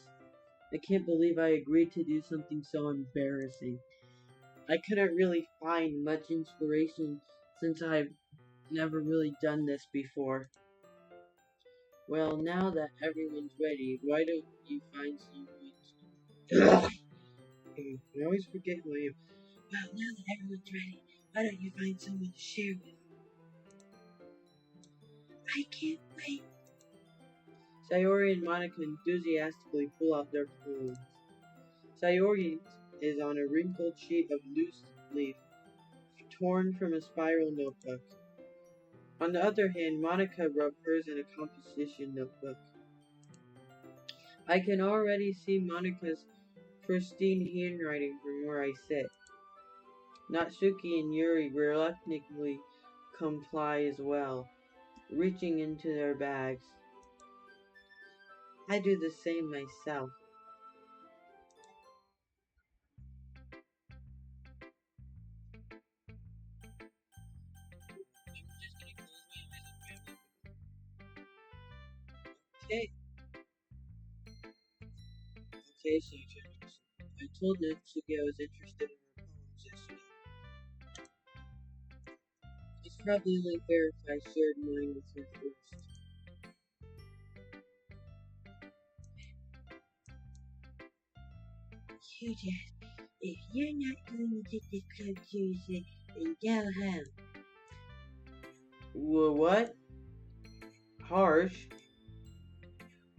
I can't believe I agreed to do something so embarrassing. I couldn't really find much inspiration since I've never really done this before. Well, now that everyone's ready, why don't you find someone? I always forget who I am. Well, now that everyone's ready, why don't you find someone to share with? I can't wait. Sayori and Monica enthusiastically pull out their poems. Sayori is on a wrinkled sheet of loose leaf, torn from a spiral notebook. On the other hand, Monica wrote hers in a composition notebook. I can already see Monica's pristine handwriting from where I sit. Natsuki and Yuri reluctantly comply as well, reaching into their bags. I do the same myself. Okay, okay, Sanchez. I told Natsuki I was interested in her poems yesterday. It's probably only fair if I shared mine with her first. You just, if you're not going to take this club seriously, then go home. What? Harsh?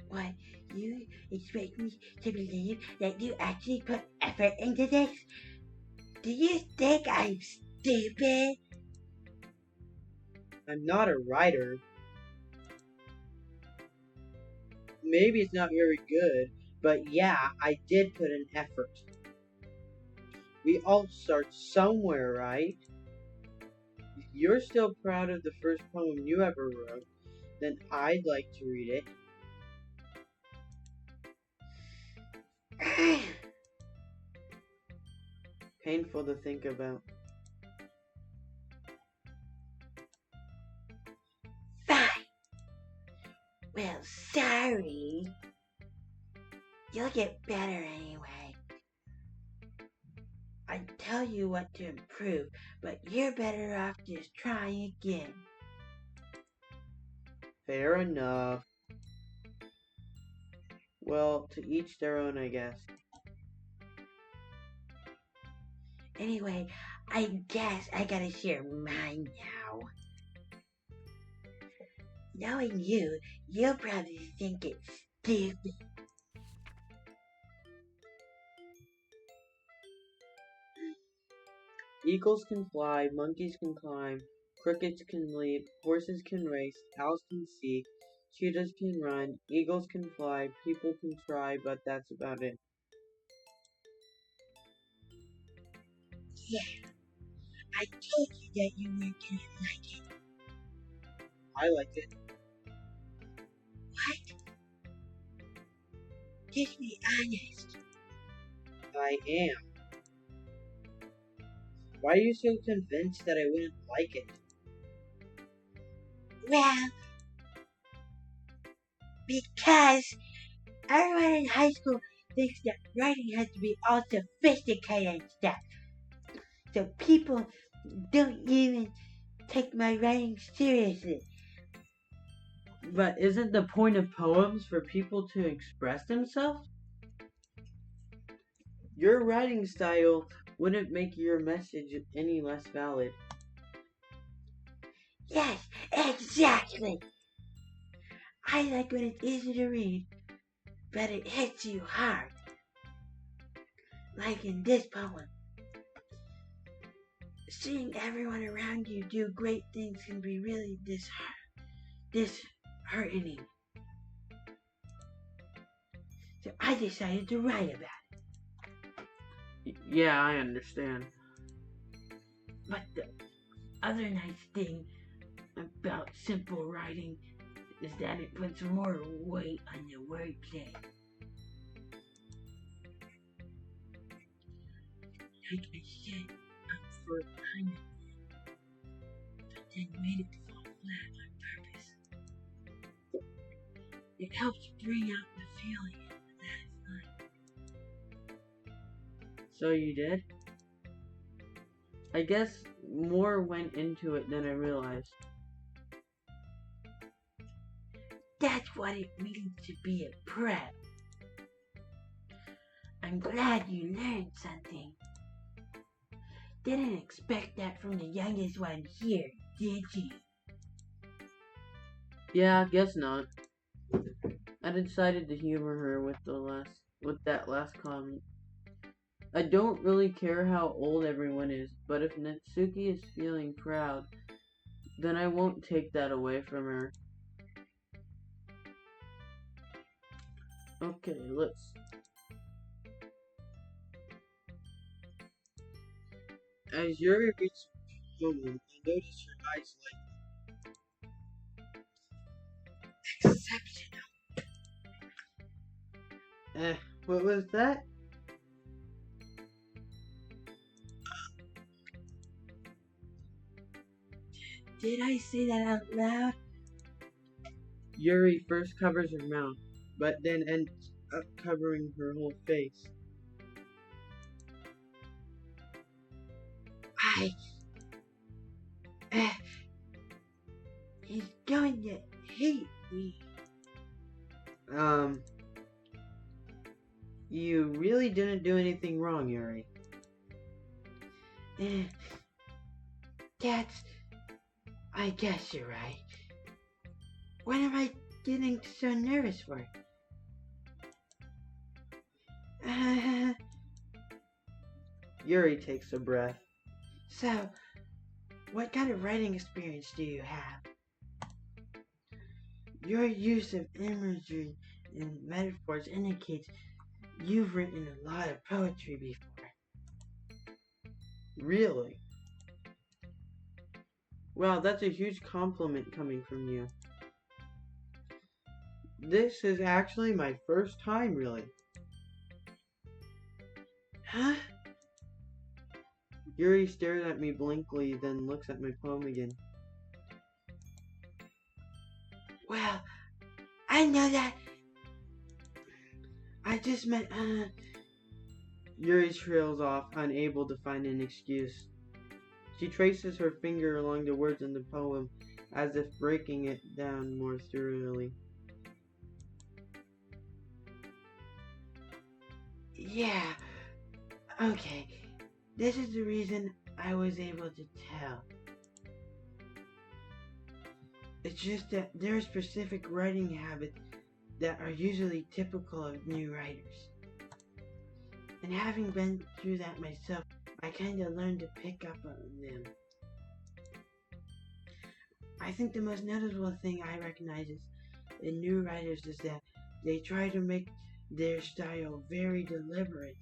What, you expect me to believe that you actually put effort into this? Do you think I'm stupid? I'm not a writer. Maybe it's not very good, but yeah, I did put an effort. We all start somewhere, right? If you're still proud of the first poem you ever wrote, then I'd like to read it. Painful to think about. Fine. Well, sorry. You'll get better anyway. I tell you what to improve, but you're better off just trying again. Fair enough. Well, to each their own, I guess. Anyway, I guess I gotta share mine now. Knowing you, you'll probably think it's stupid. Eagles can fly, monkeys can climb, crickets can leap, horses can race, owls can see, cheetahs can run, eagles can fly, people can try, but that's about it. Yeah, I told you that you weren't gonna like it. I liked it. What? Just be honest. I am. Why are you so convinced that I wouldn't like it? Well, because everyone in high school thinks that writing has to be all sophisticated and stuff. So people don't even take my writing seriously. But isn't the point of poems for people to express themselves? Your writing style wouldn't make your message any less valid. Yes, exactly. I like when it's easy to read, but it hits you hard. Like in this poem. Seeing everyone around you do great things can be really disheartening. So I decided to write about it. Yeah, I understand. But the other nice thing about simple writing is that it puts more weight on the wordplay. Like I said, up for a kind of but then made it fall flat on purpose. It helps bring out the feeling in the last line. So you did? I guess more went into it than I realized. That's what it means to be a prep. I'm glad you learned something. Didn't expect that from the youngest one here, did you? Yeah, guess not. I decided to humor her with that last comment. I don't really care how old everyone is, but if Natsuki is feeling proud, then I won't take that away from her. Okay, let's. As Yuri reads the poem, I notice her eyes light. Exceptional. What was that? Did I say that out loud? Yuri first covers her mouth, but then ends up covering her whole face. He's going to hate me. You really didn't do anything wrong, Yuri. I guess you're right. What am I getting so nervous for? Yuri takes a breath. So, what kind of writing experience do you have? Your use of imagery and metaphors indicates you've written a lot of poetry before. Really? Wow, that's a huge compliment coming from you. This is actually my first time, really. Huh? Yuri stares at me blankly, then looks at my poem again. Well, I know that. I just meant, Yuri trails off, unable to find an excuse. She traces her finger along the words in the poem, as if breaking it down more thoroughly. Yeah. Okay. This is the reason I was able to tell. It's just that there are specific writing habits that are usually typical of new writers. And having been through that myself, I kind of learned to pick up on them. I think the most noticeable thing I recognize in new writers is that they try to make their style very deliberate.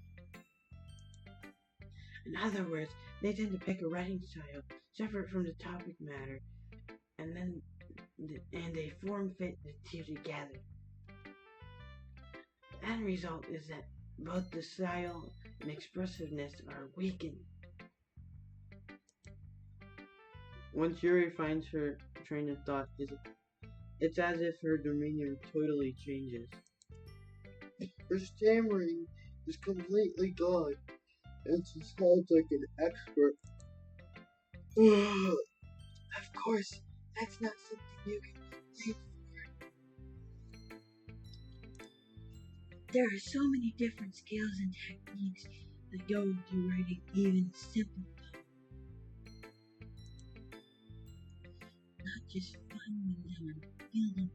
In other words, they tend to pick a writing style separate from the topic matter, and they form fit the two together. The end result is that both the style and expressiveness are weakened. Once Yuri finds her train of thought, it's as if her demeanor totally changes. Her stammering is completely gone, and she sounds like an expert. Of course, that's not something you can blame for. There are so many different skills and techniques that go into writing even a simple poem. Not just finding them and building them,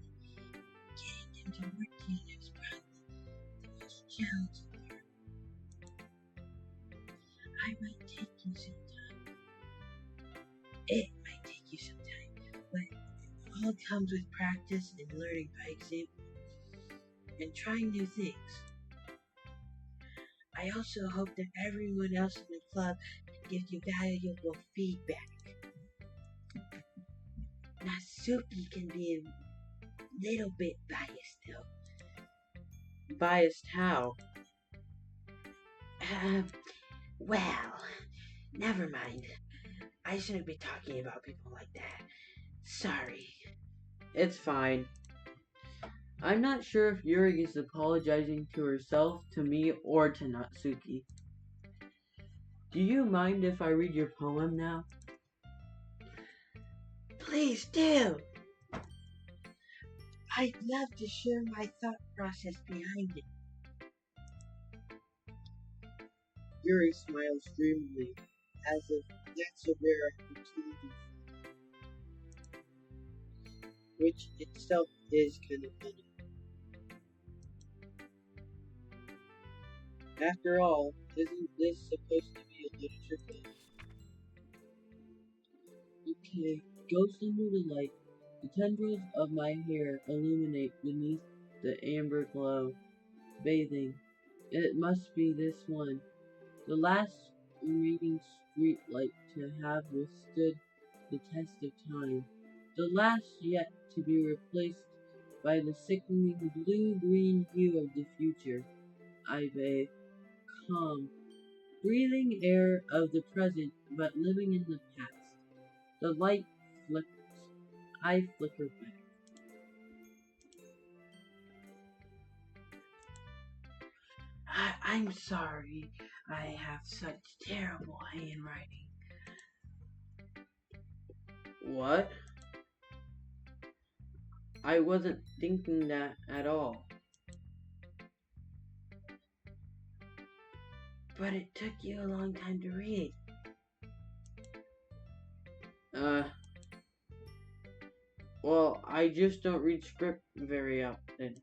getting them to work together is probably the most challenging part. I might take you some time. It might take you some time, but it all comes with practice and learning by example and trying new things. I also hope that everyone else in the club gives you valuable feedback. Natsuki can be a little bit biased though. Biased how? Well, never mind. I shouldn't be talking about people like that. Sorry. It's fine. I'm not sure if Yuri is apologizing to herself, to me, or to Natsuki. Do you mind if I read your poem now? Please do. I'd love to share my thought process behind it. Yuri smiles dreamily, as if that's a rare opportunity, which itself is kind of funny. After all, isn't this supposed to be a literature class? Okay, ghost under the light. The tendrils of my hair illuminate beneath the amber glow, bathing. It must be this one, the last remaining street light to have withstood the test of time, the last yet to be replaced by the sickening blue-green hue of the future. I bathe, calm, breathing air of the present, but living in the past. The light flickers. I flicker back. I'm sorry. I have such terrible handwriting. What? I wasn't thinking that at all. But it took you a long time to read. Uh, well, I just don't read script very often.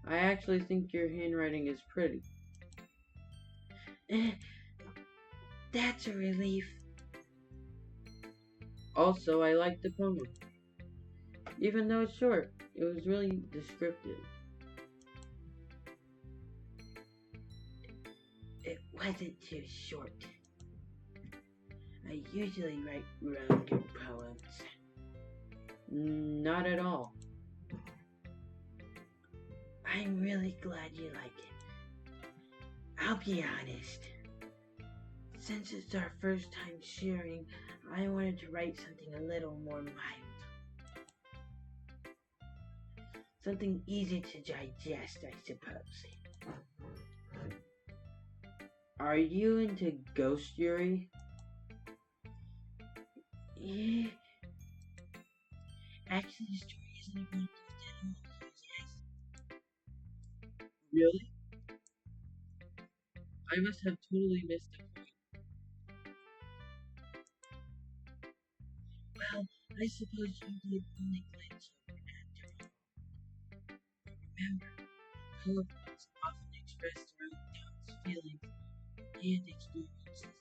I actually think your handwriting is pretty. Eh, that's a relief. Also, I like the poem. Even though it's short, it was really descriptive. It wasn't too short. I usually write longer poems. Not at all. I'm really glad you like it. I'll be honest. Since it's our first time sharing, I wanted to write something a little more mild. Something easy to digest, I suppose. Are you into ghost Yuri? Yeah. Actually, the story isn't about ghosts at all. Yes. Really? I must have totally missed it. Well, I suppose you did only glance over after all. Remember, poets often express their own thoughts, feelings, and experiences.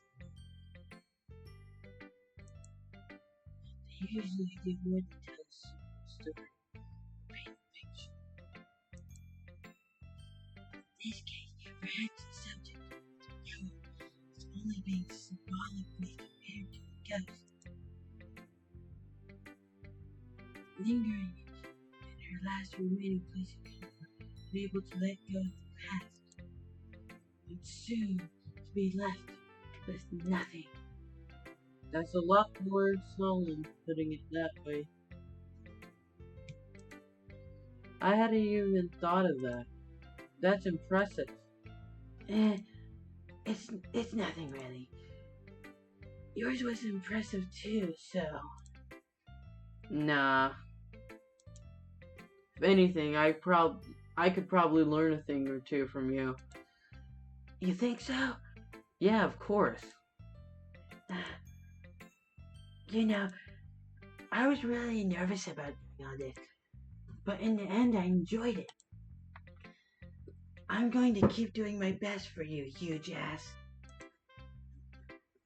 They usually do more than tell a simple story or paint a picture. In this case, perhaps the subject of the poem is only being symbolically compared to a ghost, lingering in her last remaining place of comfort, unable to let go of the past, and soon to be left with nothing. That's a lot more solemn putting it that way. I hadn't even thought of that. That's impressive. Eh, it's nothing really. Yours was impressive too, so. Nah. If anything, I could probably learn a thing or two from you. You think so? Yeah, of course. You know, I was really nervous about doing all this, but in the end, I enjoyed it. I'm going to keep doing my best for you, huge ass.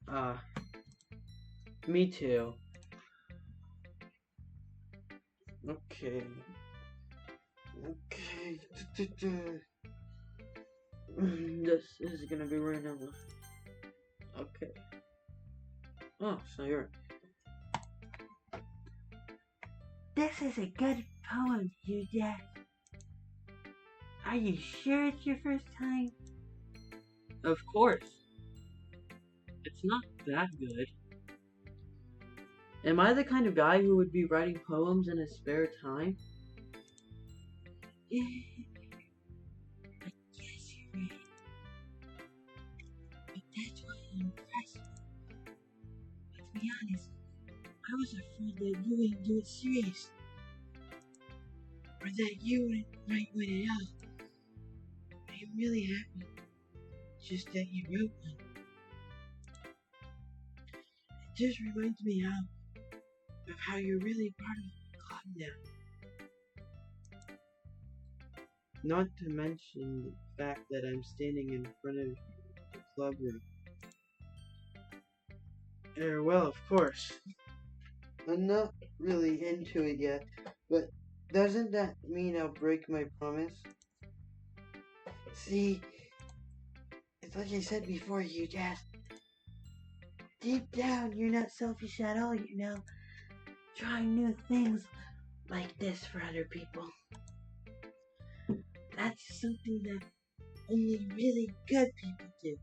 Uh, me too. Okay. Okay. This is gonna be random. Okay. Oh, so you're. This is a good poem, huge ass. Are you sure it's your first time? Of course. It's not that good. Am I the kind of guy who would be writing poems in his spare time? Yeah, I guess you're right. But that's why I'm impressed. But to be honest, I was afraid that you wouldn't do it serious. Or that you wouldn't write one at all. I'm really happy. Just that you wrote one. It just reminds me of how you're really part of the club now. Not to mention the fact that I'm standing in front of the club room. Well, of course. I'm not really into it yet, but doesn't that mean I'll break my promise? See, it's like I said before, you Jazz. Deep down, you're not selfish at all, you know. Trying new things like this for other people. That's something that only really good people do.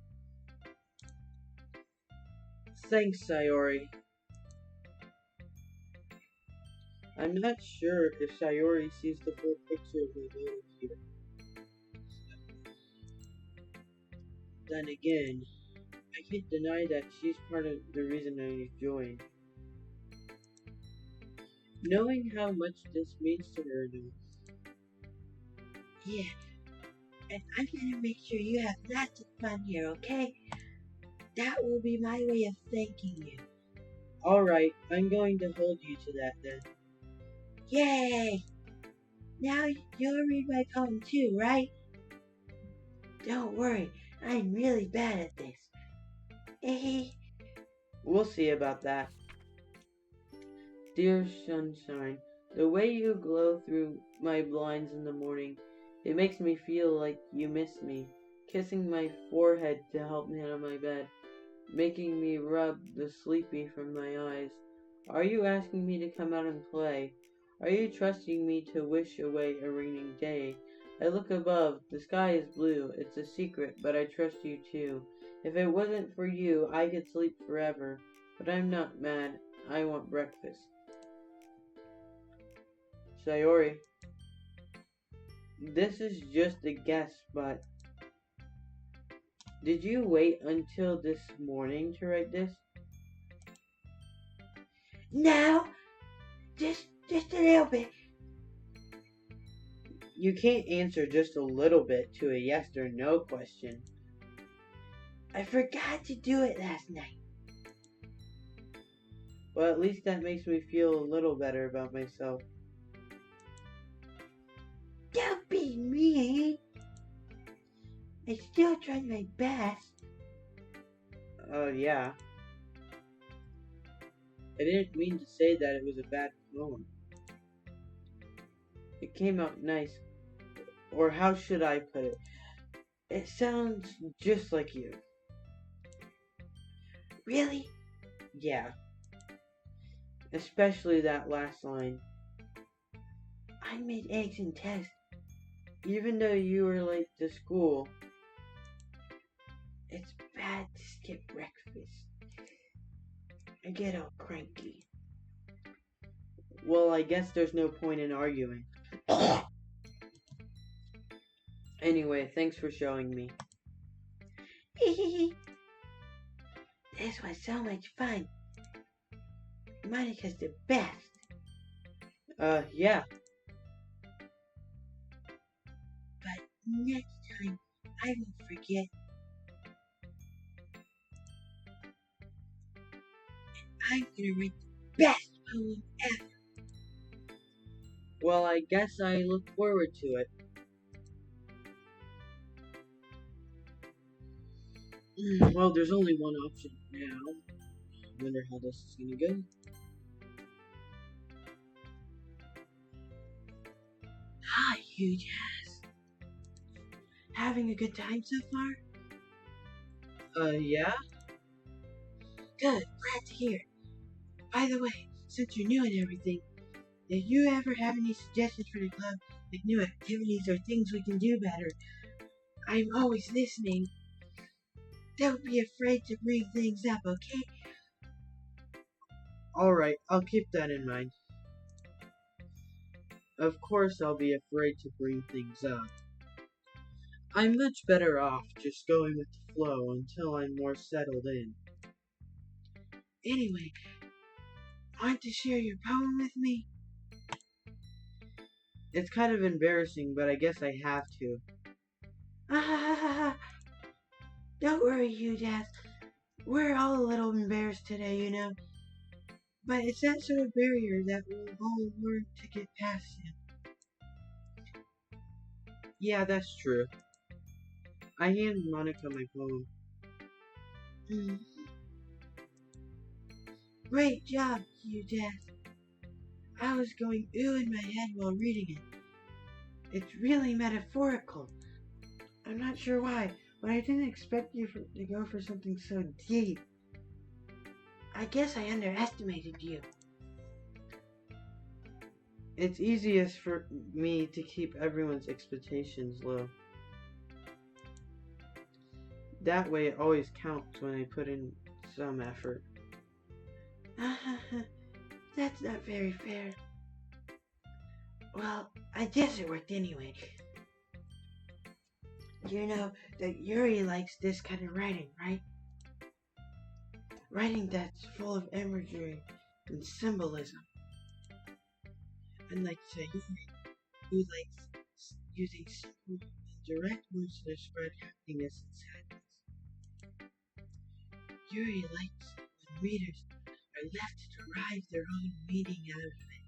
Thanks, Sayori. I'm not sure if Sayori sees the full picture of my motive here. Then again, I can't deny that she's part of the reason I joined. Knowing how much this means to her now. Yeah, and I'm gonna make sure you have lots of fun here, okay? That will be my way of thanking you. Alright, I'm going to hold you to that then. Yay! Now you'll read my poem too, right? Don't worry, I'm really bad at this. Eh, We'll see about that. Dear sunshine, the way you glow through my blinds in the morning, it makes me feel like you miss me, kissing my forehead to help me out of my bed, making me rub the sleepy from my eyes. Are you asking me to come out and play? Are you trusting me to wish away a raining day? I look above, the sky is blue, it's a secret, but I trust you too. If it wasn't for you, I could sleep forever, but I'm not mad, I want breakfast. Sayori, this is just a guess, but did you wait until this morning to write this? no, just a little bit. You can't answer just a little bit to a yes or no question. I forgot to do it last night. Well, at least that makes me feel a little better about myself. Don't be mean. I still tried my best. Yeah. I didn't mean to say that it was a bad poem. It came out nice. Or how should I put it? It sounds just like you. Really? Yeah. Especially that last line. I made eggs and toast. Even though you were late to school. It's bad to skip breakfast. I get all cranky. Well, I guess there's no point in arguing. Anyway, thanks for showing me. This was so much fun. Monica's the best. Yeah. But next time, I won't forget. I'm gonna write the best poem ever. Well, I guess I look forward to it. Well, there's only one option now. Wonder how this is gonna go. Hi, huge ass. Having a good time so far? Yeah? Good, glad to hear. By the way, since you're new and everything, if you ever have any suggestions for the club, like new activities or things we can do better, I'm always listening. Don't be afraid to bring things up, okay? Alright, I'll keep that in mind. Of course I'll be afraid to bring things up. I'm much better off just going with the flow until I'm more settled in. Anyway, want to share your poem with me? It's kind of embarrassing, but I guess I have to. Don't worry, huge ass. We're all a little embarrassed today, you know. But it's that sort of barrier that we'll all learn to get past it. Yeah, that's true. I handed Monica my poem. Great job, huge ass. I was going ooh in my head while reading it. It's really metaphorical. I'm not sure why, but I didn't expect you to go for something so deep. I guess I underestimated you. It's easiest for me to keep everyone's expectations low. That way it always counts when I put in some effort. That's not very fair. Well, I guess it worked anyway. You know that Yuri likes this kind of writing, right? Writing that's full of imagery and symbolism. Unlike Sayuri, who likes using simple and direct words to describe happiness and sadness. Yuri likes when readers are left to derive their own meaning out of it.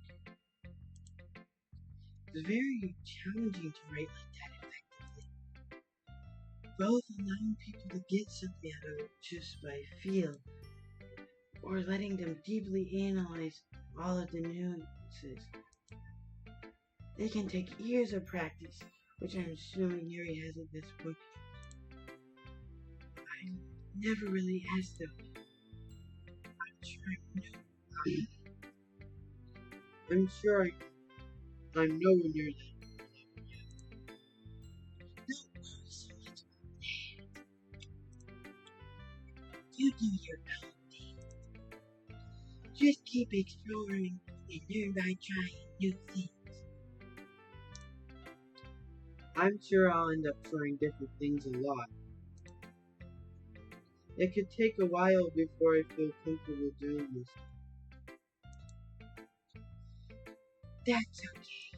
It's very challenging to write like that effectively, both allowing people to get something out of it just by feel, or letting them deeply analyze all of the nuances. They can take years of practice, which I'm assuming Yuri has at this point. I never really asked them. I'm sure I'm nowhere near that. Don't worry so much. You do your own thing. Just keep exploring and learn by trying new things. I'm sure I'll end up trying different things a lot. It could take a while before I feel comfortable doing this. That's okay.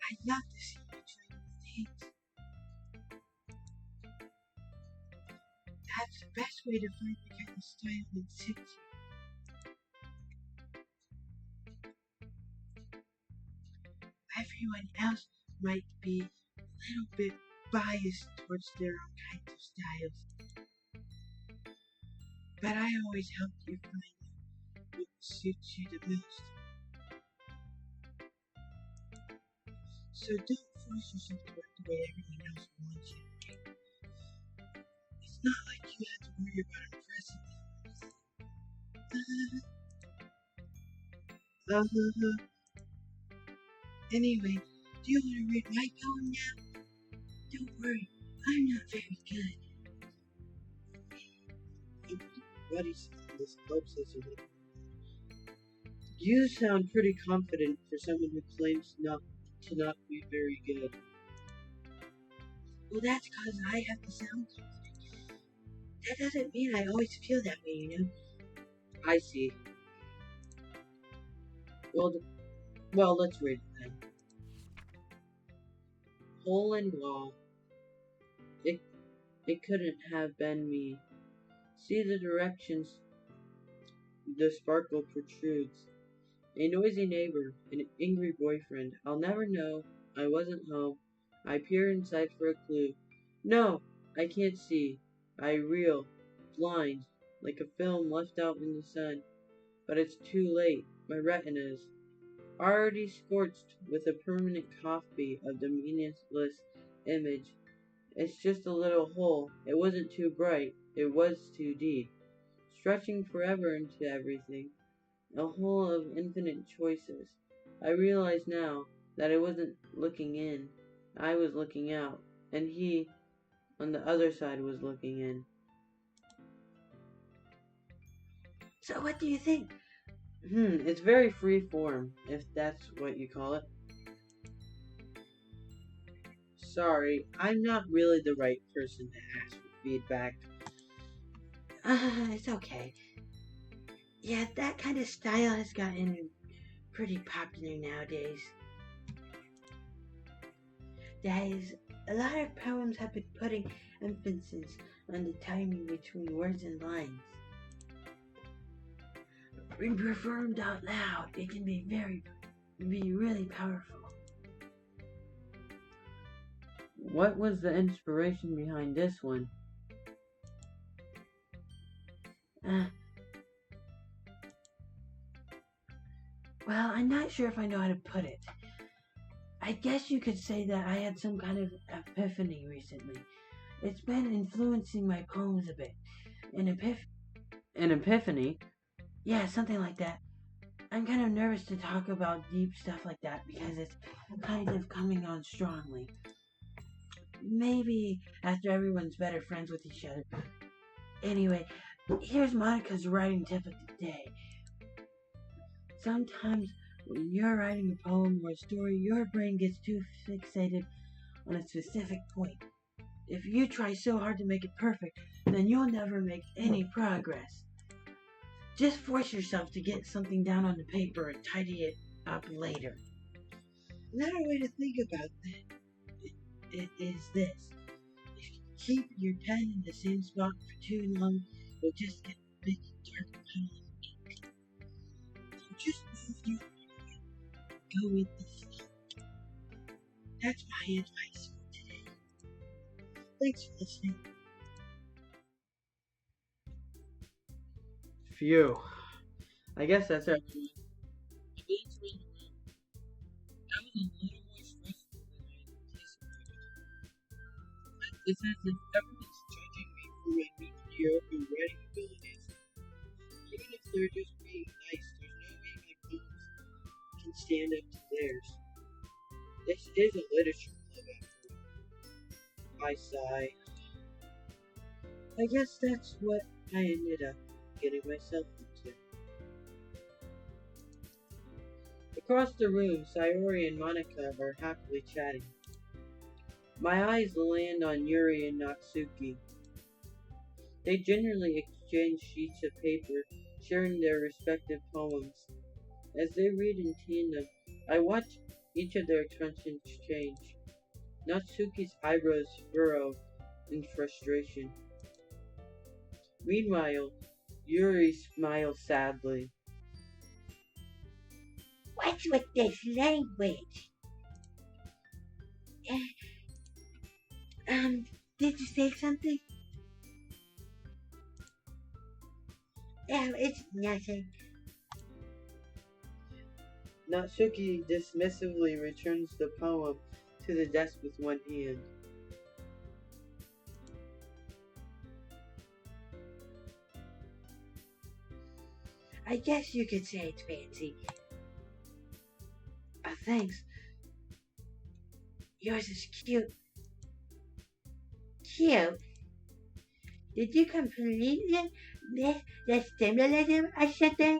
I'd love to see you try new things. That's the best way to find the kind of style that suits you. Everyone else might be a little bit biased towards their own kinds of styles, but I always help you find what suits you the most. So don't force yourself to work the way everyone else wants you to. It's not like you have to worry about impressing them. Anyway, do you want to read my poem now? Don't worry, I'm not very good. Buddy said this helps us a little. You sound pretty confident for someone who claims not be very good. Well, that's because I have to sound confident. That doesn't mean I always feel that way, you know. I see. Well, let's read it then. Hole and wall. It couldn't have been me. See the directions the sparkle protrudes. A noisy neighbor, an angry boyfriend. I'll never know. I wasn't home. I peer inside for a clue. No, I can't see. I reel, blind, like a film left out in the sun. But it's too late. My retinas, already scorched with a permanent copy of the meaningless image. It's just a little hole. It wasn't too bright. It was too deep, stretching forever into everything. A hole of infinite choices. I realize now that I wasn't looking in. I was looking out, and he, on the other side, was looking in. So what do you think? It's very free form, if that's what you call it. Sorry, I'm not really the right person to ask for feedback. It's okay. Yeah, that kind of style has gotten pretty popular nowadays. Guys, a lot of poems have been putting emphasis on the timing between words and lines. When performed out loud, it can be really powerful. What was the inspiration behind this one? Well, I'm not sure if I know how to put it. I guess you could say that I had some kind of epiphany recently. It's been influencing my poems a bit. An epiphany? Yeah, something like that. I'm kind of nervous to talk about deep stuff like that because it's kind of coming on strongly. Maybe after everyone's better friends with each other. Anyway, here's Monica's writing tip of the day. Sometimes when you're writing a poem or a story, your brain gets too fixated on a specific point. If you try so hard to make it perfect, then you'll never make any progress. Just force yourself to get something down on the paper and tidy it up later. Another way to think about it is this. If you keep your pen in the same spot for too long, you'll just get a big dark puddle of ink. So just move your go with the flow. That's my advice for today. Thanks for listening. Phew. I guess that's everyone. The beats around the room. That was a little more stressful than I anticipated. It's as if everyone's judging me for my mediocre writing abilities. Even if they're just being nice, there's no way my poems can stand up to theirs. This is a literature club after all. I sigh. I guess that's what I ended up getting myself into. Across the room, Sayori and Monica are happily chatting. My eyes land on Yuri and Natsuki. They generally exchange sheets of paper, sharing their respective poems. As they read in tandem, I watch each of their expressions change. Natsuki's eyebrows furrow in frustration. Meanwhile, Yuri smiles sadly. What's with this language? Did you say something? It's nothing. Natsuki dismissively returns the poem to the desk with one hand. I guess you could say it's fancy. Thanks. Yours is cute. Cute? Did you completely miss the symbolism of something?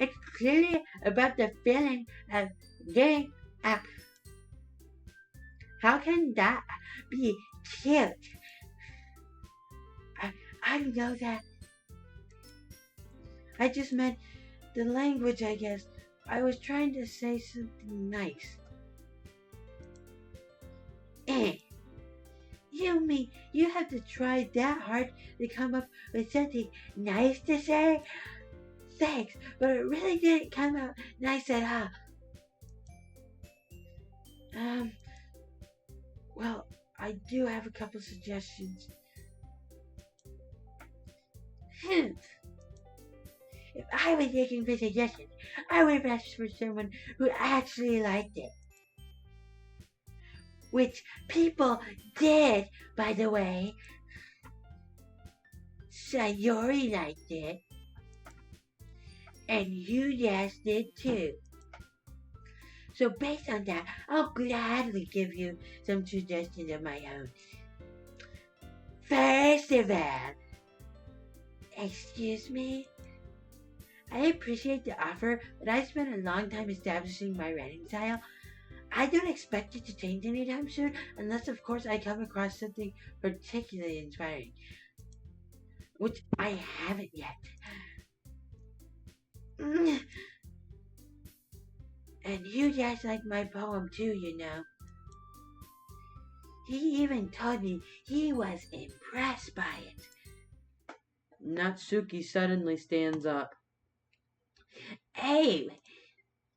It's clearly about the feeling of getting up. How can that be cute? I know that. I just meant the language, I guess. I was trying to say something nice. You mean you have to try that hard to come up with something nice to say? Thanks, but it really didn't come out nice at all. Well, I do have a couple suggestions. If I was looking for suggestions, I would have asked for someone who actually liked it. Which people did, by the way. Sayori liked it. And you guys did too. So based on that, I'll gladly give you some suggestions of my own. First of all, excuse me? I appreciate the offer, but I spent a long time establishing my writing style. I don't expect it to change anytime soon, unless of course I come across something particularly inspiring. Which I haven't yet. And you guys like my poem too, you know. He even told me he was impressed by it. Natsuki suddenly stands up. Hey,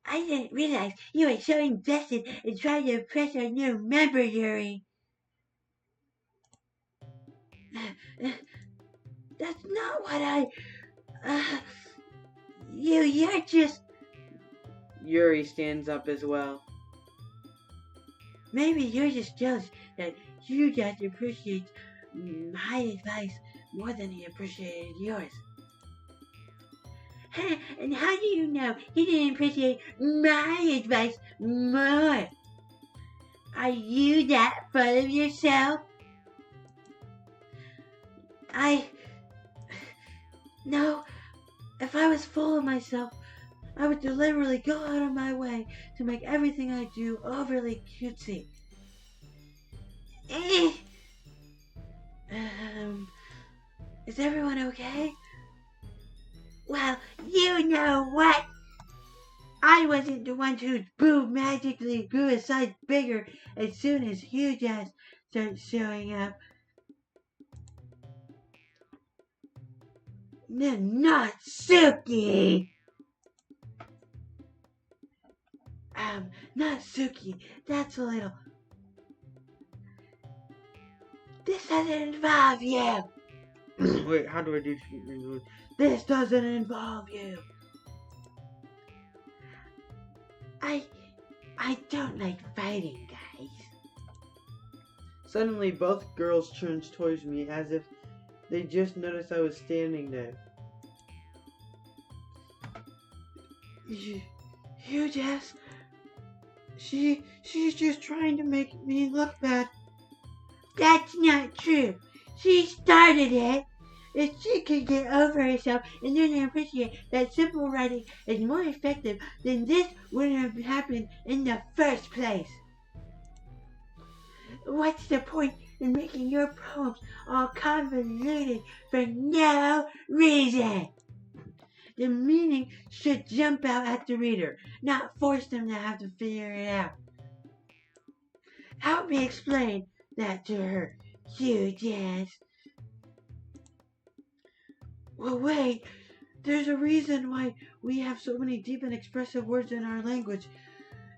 I didn't realize you were so invested in trying to impress our new member, Yuri. That's not what you're just... Yuri stands up as well. Maybe you're just jealous that you guys appreciate my advice more than he appreciated yours. And how do you know he didn't appreciate my advice more? Are you that full of yourself? No, if I was full of myself, I would deliberately go out of my way to make everything I do overly cutesy. Eh. Um, is everyone okay? Well, you know what? I wasn't the one whose boob magically grew a size bigger as soon as huge ass started showing up. Not Suki! Not Suki. That's a little. This doesn't involve you. Wait, how do I do this? This doesn't involve you. I don't like fighting, guys. Suddenly, both girls turned towards me as if they just noticed I was standing there. You Jess? She's just trying to make me look bad. That's not true. She started it. If she could get over herself and then appreciate that simple writing is more effective, then this wouldn't have happened in the first place. What's the point in making your poems all convoluted for no reason? The meaning should jump out at the reader, not force them to have to figure it out. Help me explain that to her, you Jazz. Well, wait. There's a reason why we have so many deep and expressive words in our language.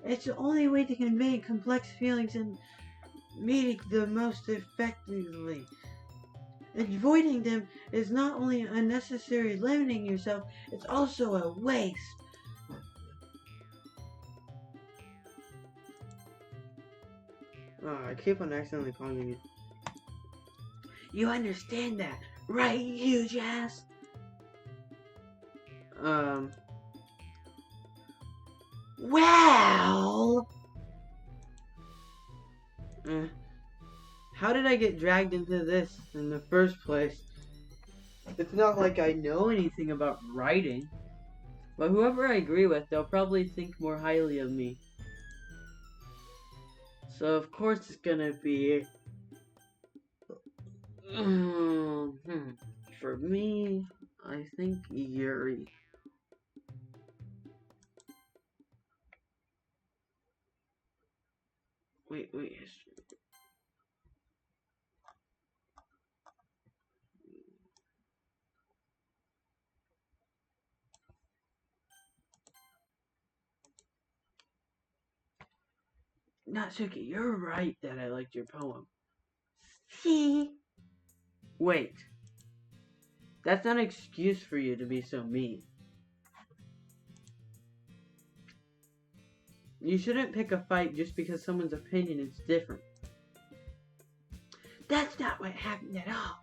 It's the only way to convey complex feelings and meaning the most effectively. Avoiding them is not only unnecessary limiting yourself, it's also a waste. I keep on accidentally pausing it. You understand that, right, huge ass? Well... How did I get dragged into this in the first place? It's not like I know anything about writing. But whoever I agree with, they'll probably think more highly of me. So of course it's gonna be... For me, I think Yuri. Wait. Natsuki, you're right that I liked your poem. See? Wait. That's not an excuse for you to be so mean. You shouldn't pick a fight just because someone's opinion is different. That's not what happened at all.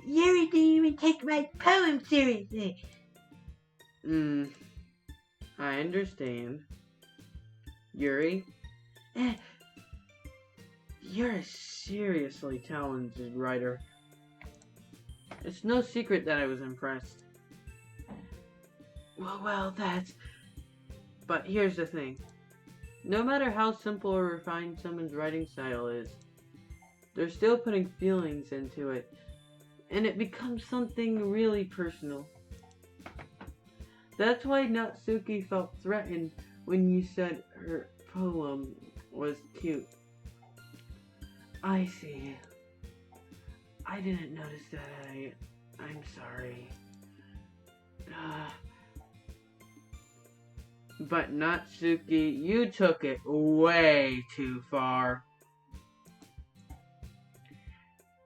Yuri didn't even take my poem seriously. I understand. Yuri? You're a seriously talented writer. It's no secret that I was impressed. Well, that's... But here's the thing. No matter how simple or refined someone's writing style is, they're still putting feelings into it, and it becomes something really personal. That's why Natsuki felt threatened when you said her poem was cute. I see. I didn't notice that. I'm sorry. But Natsuki, you took it way too far.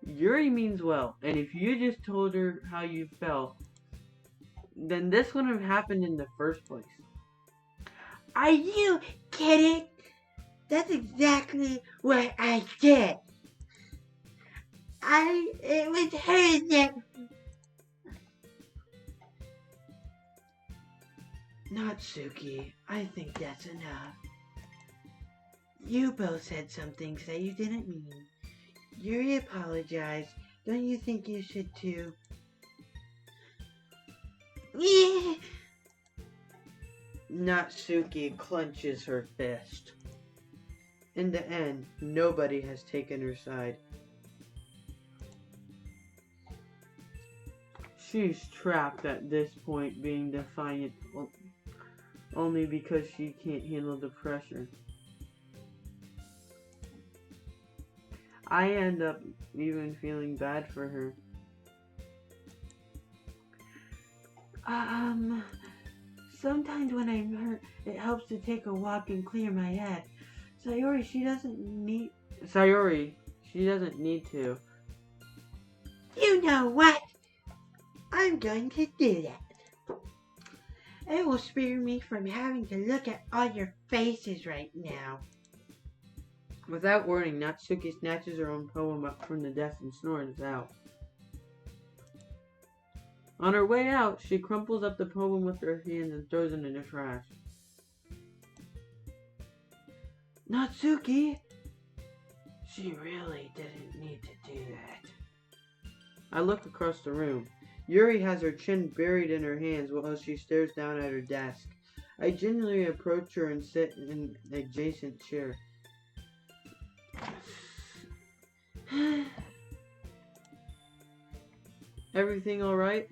Yuri means well, and if you just told her how you felt, then this wouldn't have happened in the first place. Are you kidding? That's exactly what I did. It was her that... Natsuki, I think that's enough. You both said some things that you didn't mean. Yuri apologized. Don't you think you should too? Natsuki clenches her fist. In the end, nobody has taken her side. She's trapped at this point, being defiant only because she can't handle the pressure. I end up even feeling bad for her. Sometimes when I'm hurt, it helps to take a walk and clear my head. Sayori, she doesn't need to. You know what? I'm going to do that. It will spare me from having to look at all your faces right now. Without warning, Natsuki snatches her own poem up from the desk and snores out. On her way out, she crumples up the poem with her hands and throws it in the trash. Natsuki! She really didn't need to do that. I look across the room. Yuri has her chin buried in her hands while she stares down at her desk. I gingerly approach her and sit in an adjacent chair. Everything alright?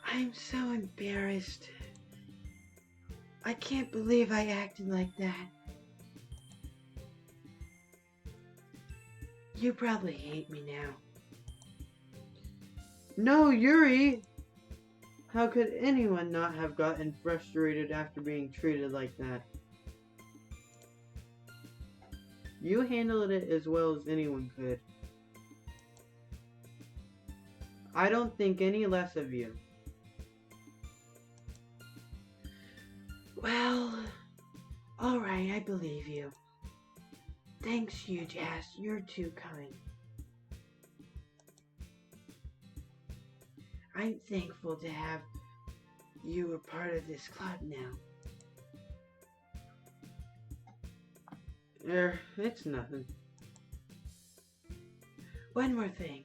I'm so embarrassed. I can't believe I acted like that. You probably hate me now. No, Yuri! How could anyone not have gotten frustrated after being treated like that? You handled it as well as anyone could. I don't think any less of you. Well, alright, I believe you. Thanks, Huge Ass. You're too kind. I'm thankful to have you a part of this club now. It's nothing. One more thing.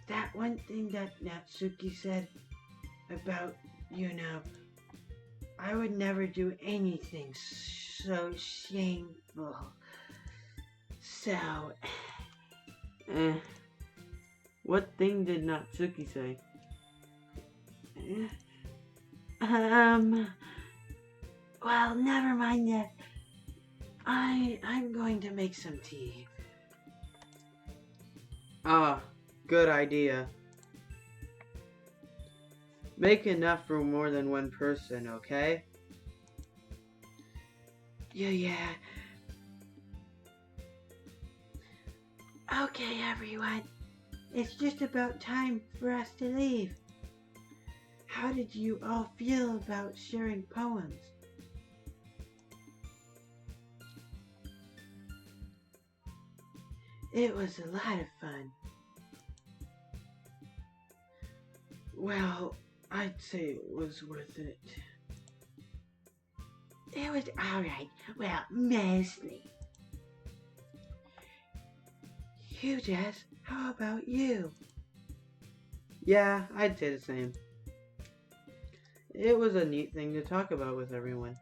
That one thing that Natsuki said about, I would never do anything so shameful. So, what thing did Natsuki say? Well, never mind that. I'm going to make some tea. Ah, good idea. Make enough for more than one person, okay? Yeah. Okay, everyone. It's just about time for us to leave. How did you all feel about sharing poems? It was a lot of fun. Well, I'd say it was worth it. It was alright. Well, mostly. You, Jess, how about you? Yeah, I'd say the same. It was a neat thing to talk about with everyone.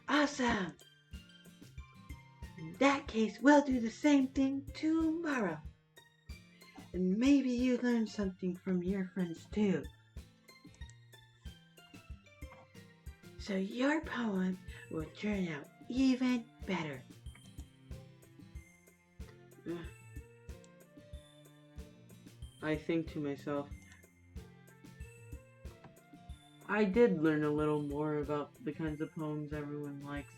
Awesome! In that case, we'll do the same thing tomorrow. And maybe you learn something from your friends too. So your poem will turn out even better. I think to myself, I did learn a little more about the kinds of poems everyone likes.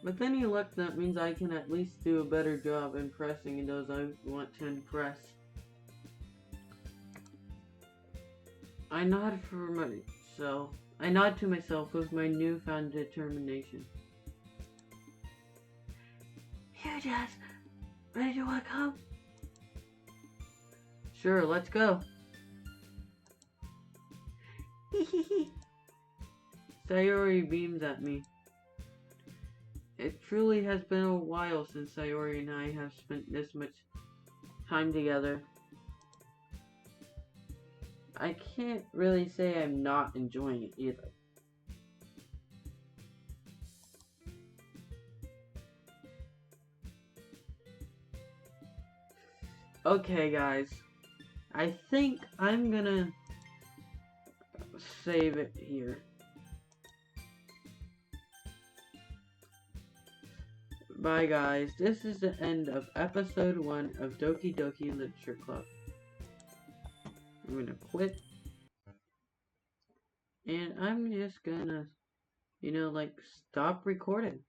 With any luck, that means I can at least do a better job impressing those I want to impress. I nod to myself with my newfound determination. Here, Jess. Ready to walk home? Sure, let's go. Sayori beams at me. It truly has been a while since Sayori and I have spent this much time together. I can't really say I'm not enjoying it either. Okay, guys. I think I'm gonna save it here. Bye, guys. This is the end of episode 1 of Doki-Doki Literature Club. I'm gonna quit. And I'm just gonna, like, stop recording.